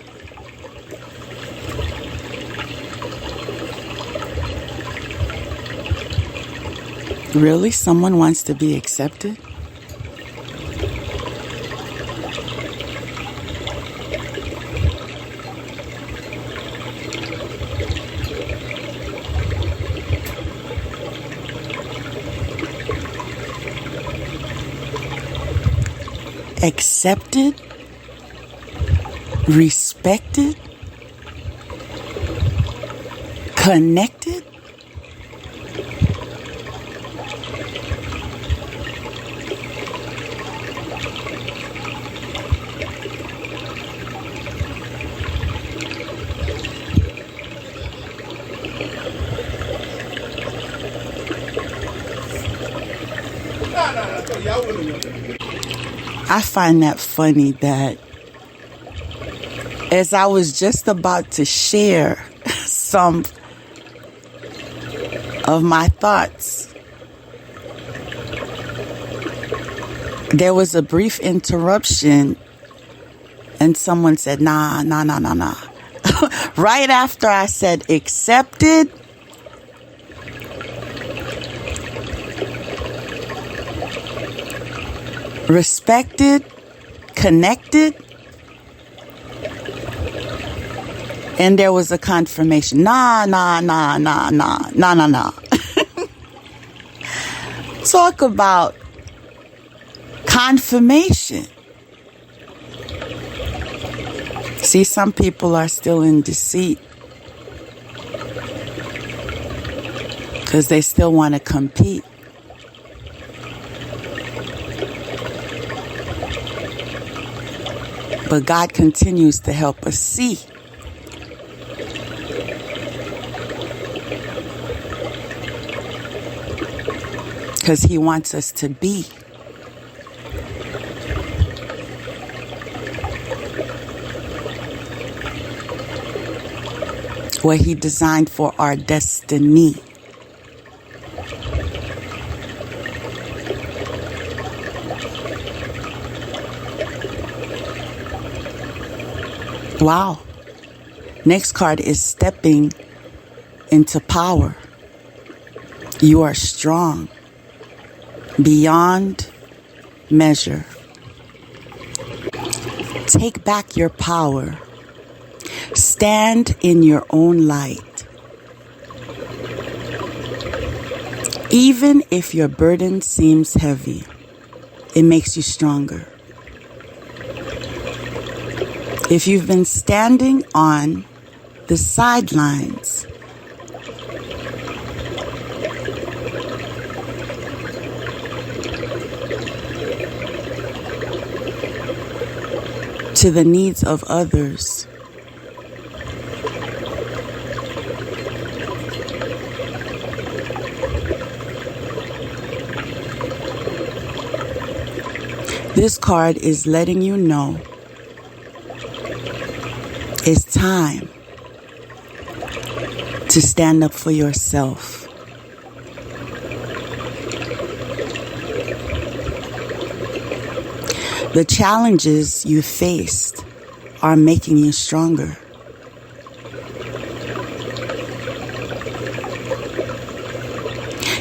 Really? Someone wants to be accepted? Accepted? Respected? Connected? I find that funny that as I was just about to share some of my thoughts, there was a brief interruption and someone said, nah. Right after I said accepted, respected, connected, and there was a confirmation. Nah. Talk about confirmation. See, some people are still in deceit because they still want to compete. But God continues to help us see. Because He wants us to be. What He designed for our destiny. Wow. Next card is stepping into power. You are strong beyond measure. Take back your power. Stand in your own light. Even if your burden seems heavy, it makes you stronger. If you've been standing on the sidelines, to the needs of others, this card is letting you know it's time to stand up for yourself. The challenges you faced are making you stronger.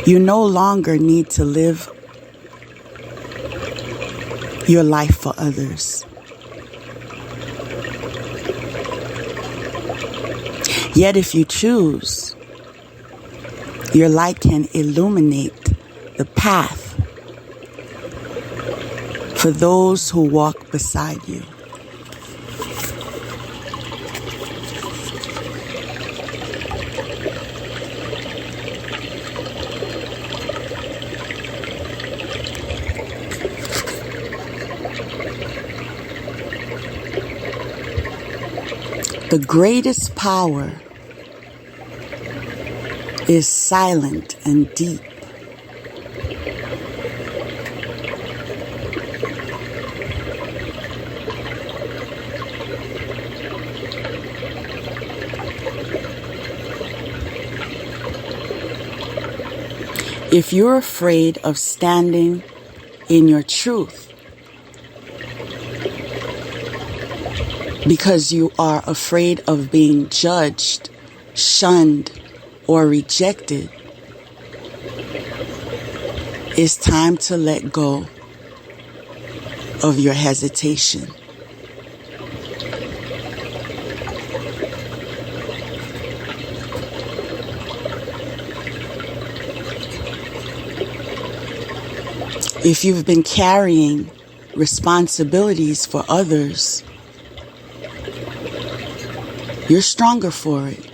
You no longer need to live your life for others. Yet if you choose, your light can illuminate the path for those who walk beside you. The greatest power is silent and deep. If you're afraid of standing in your truth because you are afraid of being judged, shunned, or rejected, it's time to let go of your hesitation. If you've been carrying responsibilities for others, you're stronger for it.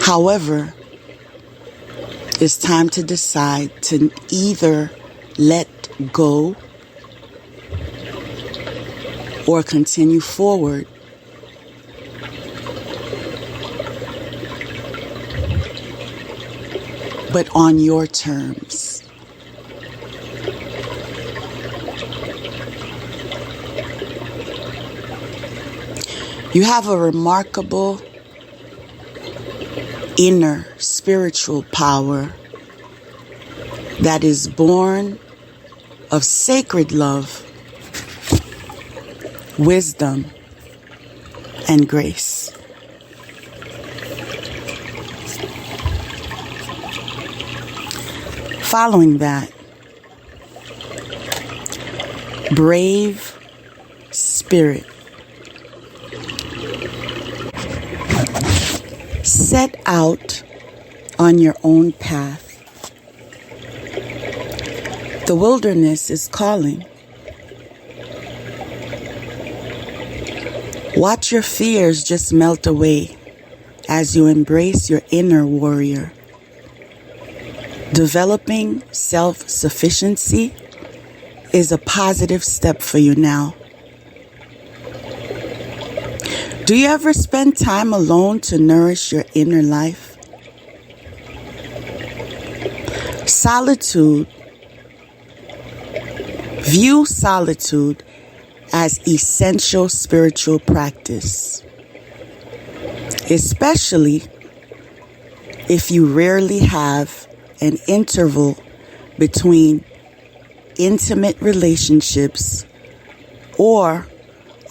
However, it's time to decide to either let go or continue forward. But on your terms. You have a remarkable inner spiritual power that is born of sacred love, wisdom, and grace. Following that, brave spirit. Set out on your own path. The wilderness is calling. Watch your fears just melt away as you embrace your inner warrior. Developing self-sufficiency is a positive step for you now. Do you ever spend time alone to nourish your inner life? Solitude. View solitude as essential spiritual practice, especially if you rarely have an interval between intimate relationships or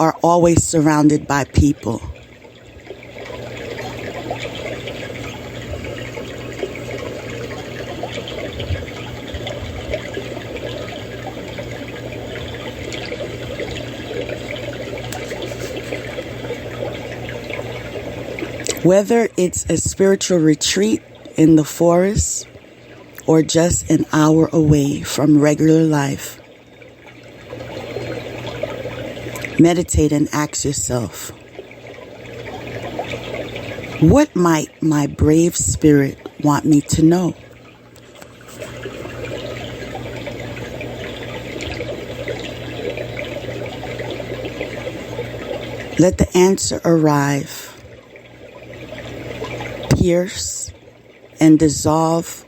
are always surrounded by people. Whether it's a spiritual retreat in the forest or just an hour away from regular life, meditate and ask yourself, what might my brave spirit want me to know? Let the answer arrive. Pierce and dissolve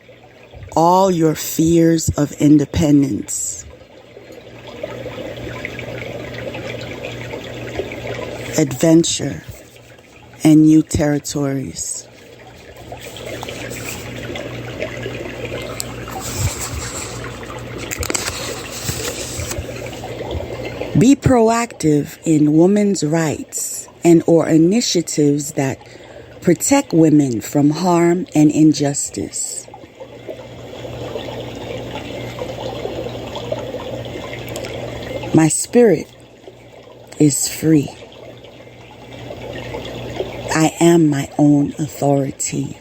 all your fears of independence. Adventure and new territories. Be proactive in women's rights and or initiatives that protect women from harm and injustice. My spirit is free. I am my own authority.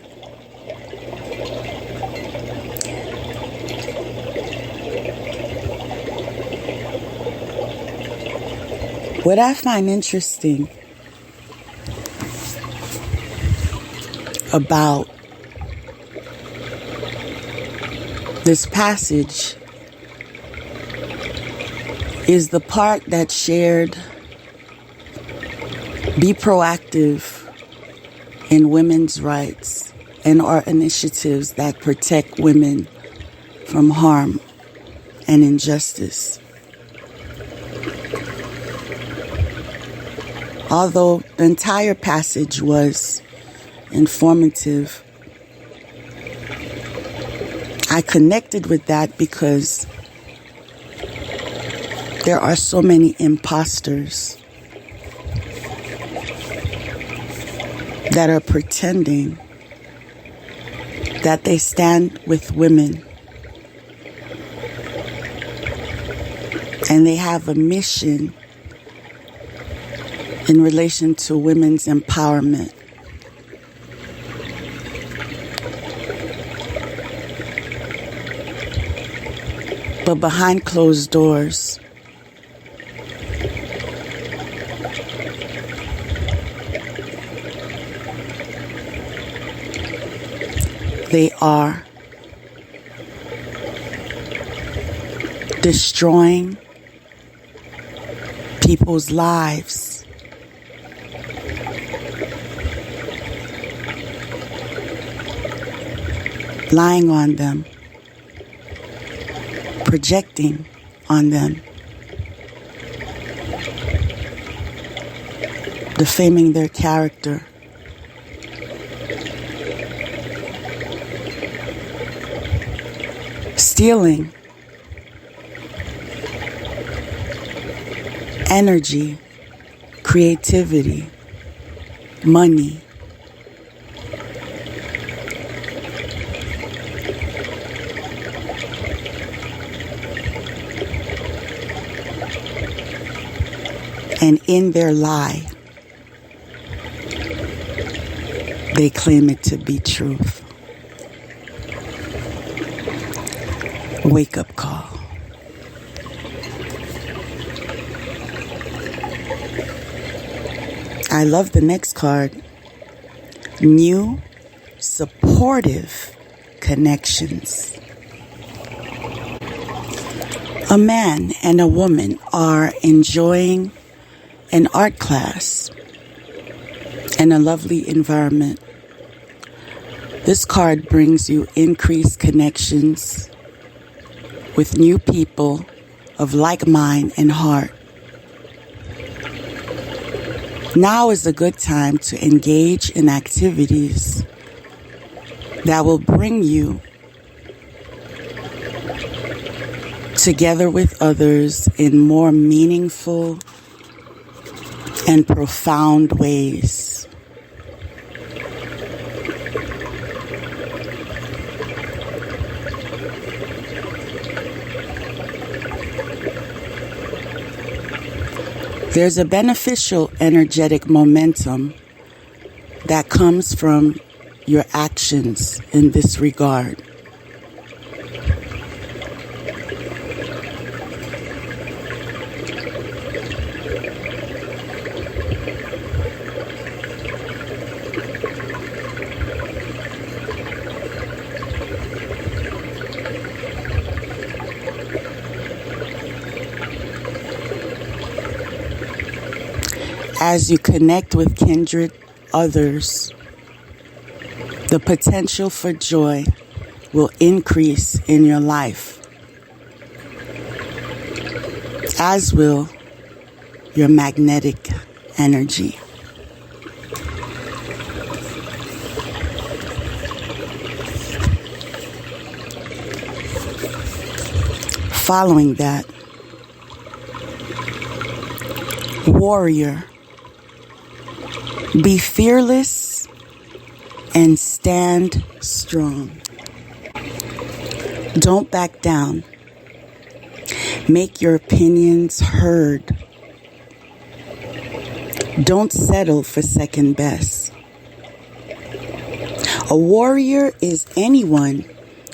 What I find interesting about this passage is the part that shared Be proactive in women's rights and our initiatives that protect women from harm and injustice. Although the entire passage was informative, I connected with that because there are so many imposters that are pretending that they stand with women and they have a mission in relation to women's empowerment. But behind closed doors, they are destroying people's lives. Lying on them, projecting on them, defaming their character, stealing energy, creativity, money. And in their lie, they claim it to be truth. Wake up call. I love the next card. New supportive connections. A man and a woman are enjoying an art class in a lovely environment. This card brings you increased connections with new people of like mind and heart. Now is a good time to engage in activities that will bring you together with others in more meaningful and profound ways. There's a beneficial energetic momentum that comes from your actions in this regard. As you connect with kindred others, the potential for joy will increase in your life, as will your magnetic energy. Following that, warrior. Be fearless and stand strong. Don't back down. Make your opinions heard. Don't settle for second best. A warrior is anyone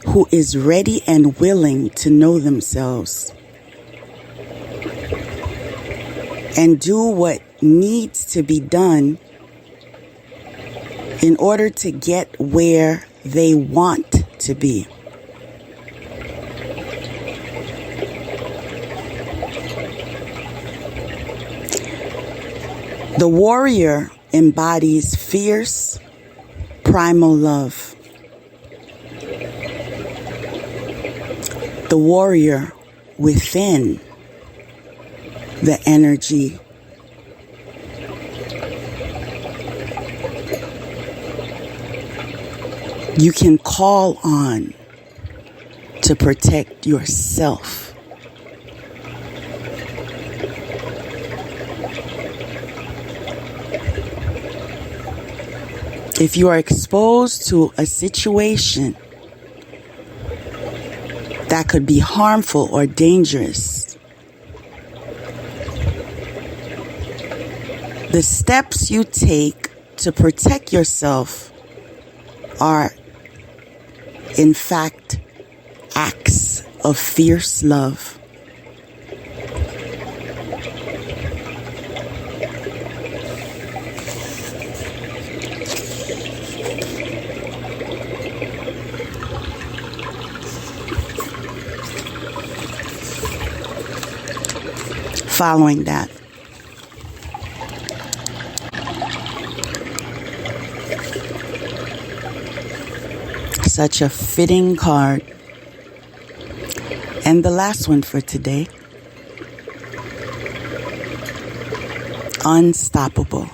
who is ready and willing to know themselves and do what needs to be done in order to get where they want to be. The warrior embodies fierce, primal love. The warrior within the energy you can call on to protect yourself. If you are exposed to a situation that could be harmful or dangerous, the steps you take to protect yourself are, in fact, acts of fierce love. Following that, such a fitting card. And the last one for today, unstoppable.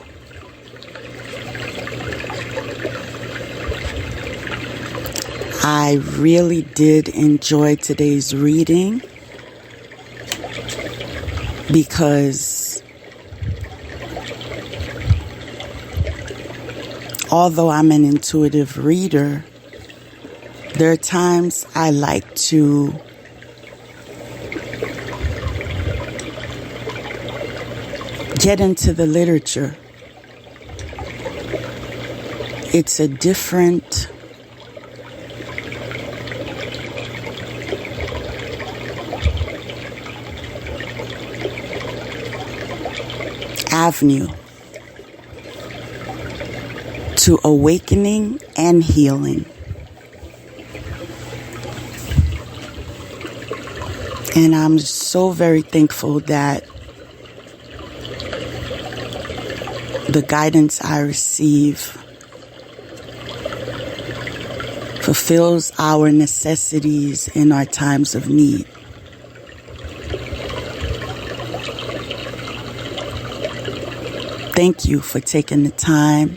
I really did enjoy today's reading because although I'm an intuitive reader, there are times I like to get into the literature. It's a different avenue to awakening and healing. And I'm so very thankful that the guidance I receive fulfills our necessities in our times of need. Thank you for taking the time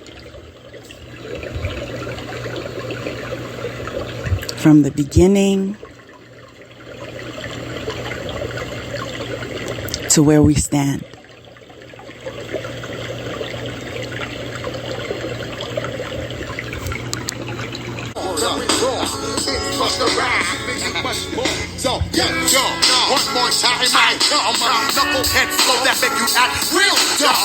from the beginning to where we stand. So, one more time, I come. Knucklehead flow that make you act real dumb.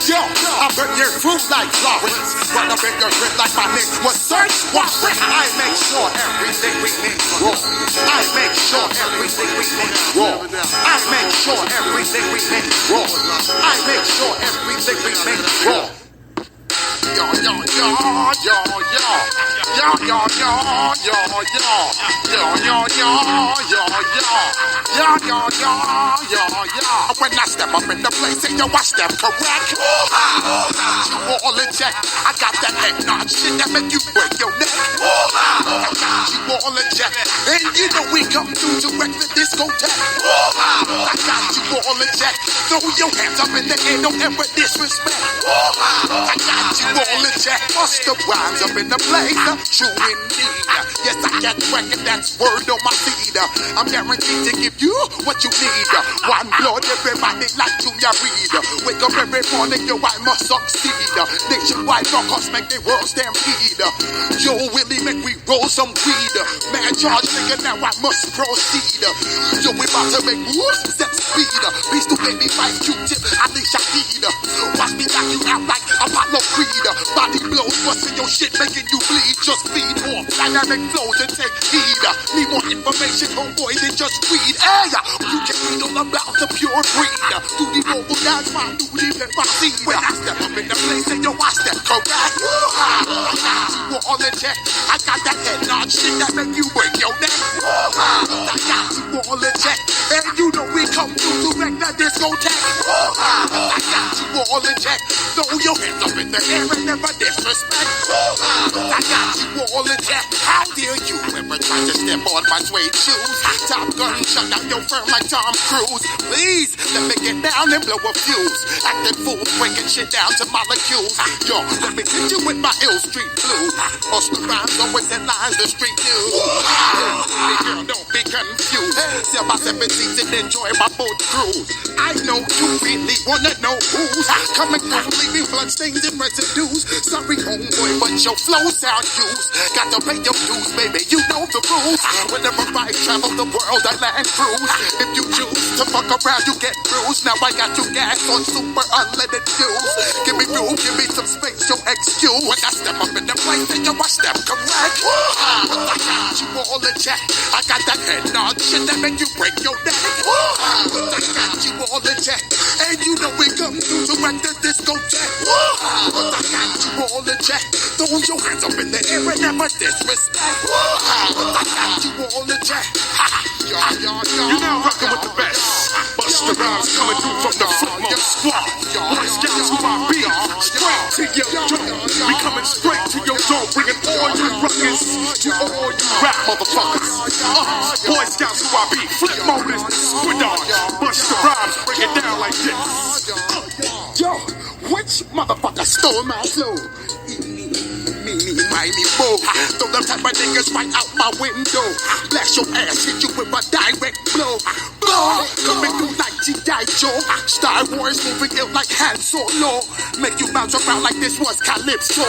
Yo, I burn your fruit like Florence. Run up in your grip like my name was search warrant. I make sure everything we make raw. I make sure everything we make raw. I make sure everything we make raw. I make sure everything we make raw. Yo, yo, yo, yo, yo. Yo, yo, yo, yo, yo. Yo, yo, yo, yo, yo. Yo, yo, yo, yo, yo. When I step up in the place, and yo, I step correct. You all in check. I got that head nod shit that make you break your neck. I got you all in check. And you know we come through to wreck the discotheque. I got you all in check. Throw your hands up in the air, don't ever disrespect. I got you all in check. Bust the rhymes up in the place. True indeed. Yes, I get record, that's word on my feed. I'm guaranteed to give you what you need. One blood, everybody like Junior Reed. Wake up every morning, yo, I must succeed. Nationwide rockers make the world stampede. Yo, Willie, make we roll some weed. Man, charge nigga, now I must proceed. Yo, we about to make moves, set speed. Please don't make me fight Q-tip, I think I need. Watch me knock you out like Apollo Creed. Body blows, busting your shit, making you bleed. Just feed more dynamic flows and take heed. Need more information, homeboy, than just weed. Hey, you can read all about the pure breed. Do the mobile dance, my duty, let my seed. When I step up in the place, and yo, I step correct. You all in check. I got that head nod shit that make you break your neck. I got you all in check. And you know we come through to wreck the discotheque. I got you all in check. Throw your hands up in the air and never disrespect. I got you all in check. How dare you ever try to step on my suede shoes? Top Gun shut down your firm like Tom Cruise. Please, let me get down and blow a fuse. Acting fool, breaking shit down to molecules. Yo, let me hit you with my ill street blues. Most the rhymes always headlines the street news. Hey girl, don't be confused. Sell my 17s and enjoy my boat cruise. I know you really wanna know who's coming through, leaving bloodstains and residues. Sorry, homeboy, but your flow sound used. Got to pay your dues, baby, you know the rules. Whenever I travel the world, I land cruise. If you choose to fuck around, you get bruised. Now I got you gas on super unleaded fuels. Give me room, give me some space, your excuse. When I step up in the place, then you must step correct. I got you all in check. I got that head nod shit that make you break your neck. I got you all in check. And you know we come through to wreck the discotheque. I got you all in check. Throw your hands up in the air and never disrespect. I got you all in check. You're now rocking with the best. Busta Rhymes coming through from the footmost squad. Boys, get to my beat. Straight to your door. We coming straight to your door, bringing all you ruckus to all you rap motherfuckers. Boy Scouts who I beat. Flip motors, squid on. Busta Rhymes, break it down like this. Yo, which motherfucker stole my flow? Mighty Bo. Throw them type of niggas right out my window. Blast your ass, hit you with a direct blow. Blow, coming through like G.I. Joe. Star Wars moving ill like Han Solo. Make you bounce around like this was Calypso.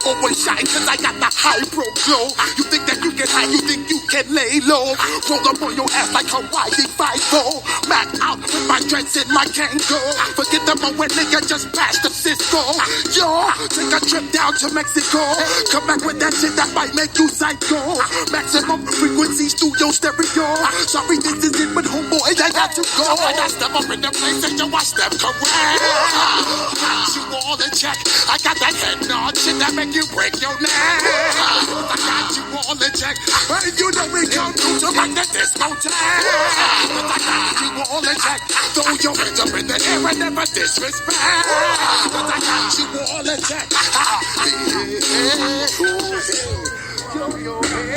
Always shine cause I got the high pro glow. You think that you get high, you think you can lay low. Roll up on your ass like Hawaii 5-0. Mac out with my dreads in my Kango. Forget the moment nigga just passed the Cisco. Yo, take a trip down to Mexico. Come back with that shit that might make you psycho. Maximum frequencies through your stereo. Sorry, this is it, but homeboy, I got to go. I got step up in the place and you watch them correct. Got you all in check. I got that head nod shit that make you break your neck. I got you all in check. And you know we come through to rock the discotheque. I got you all in check. Throw your hands up in the air and never disrespect. I got you all in check. Yo, yo, hey.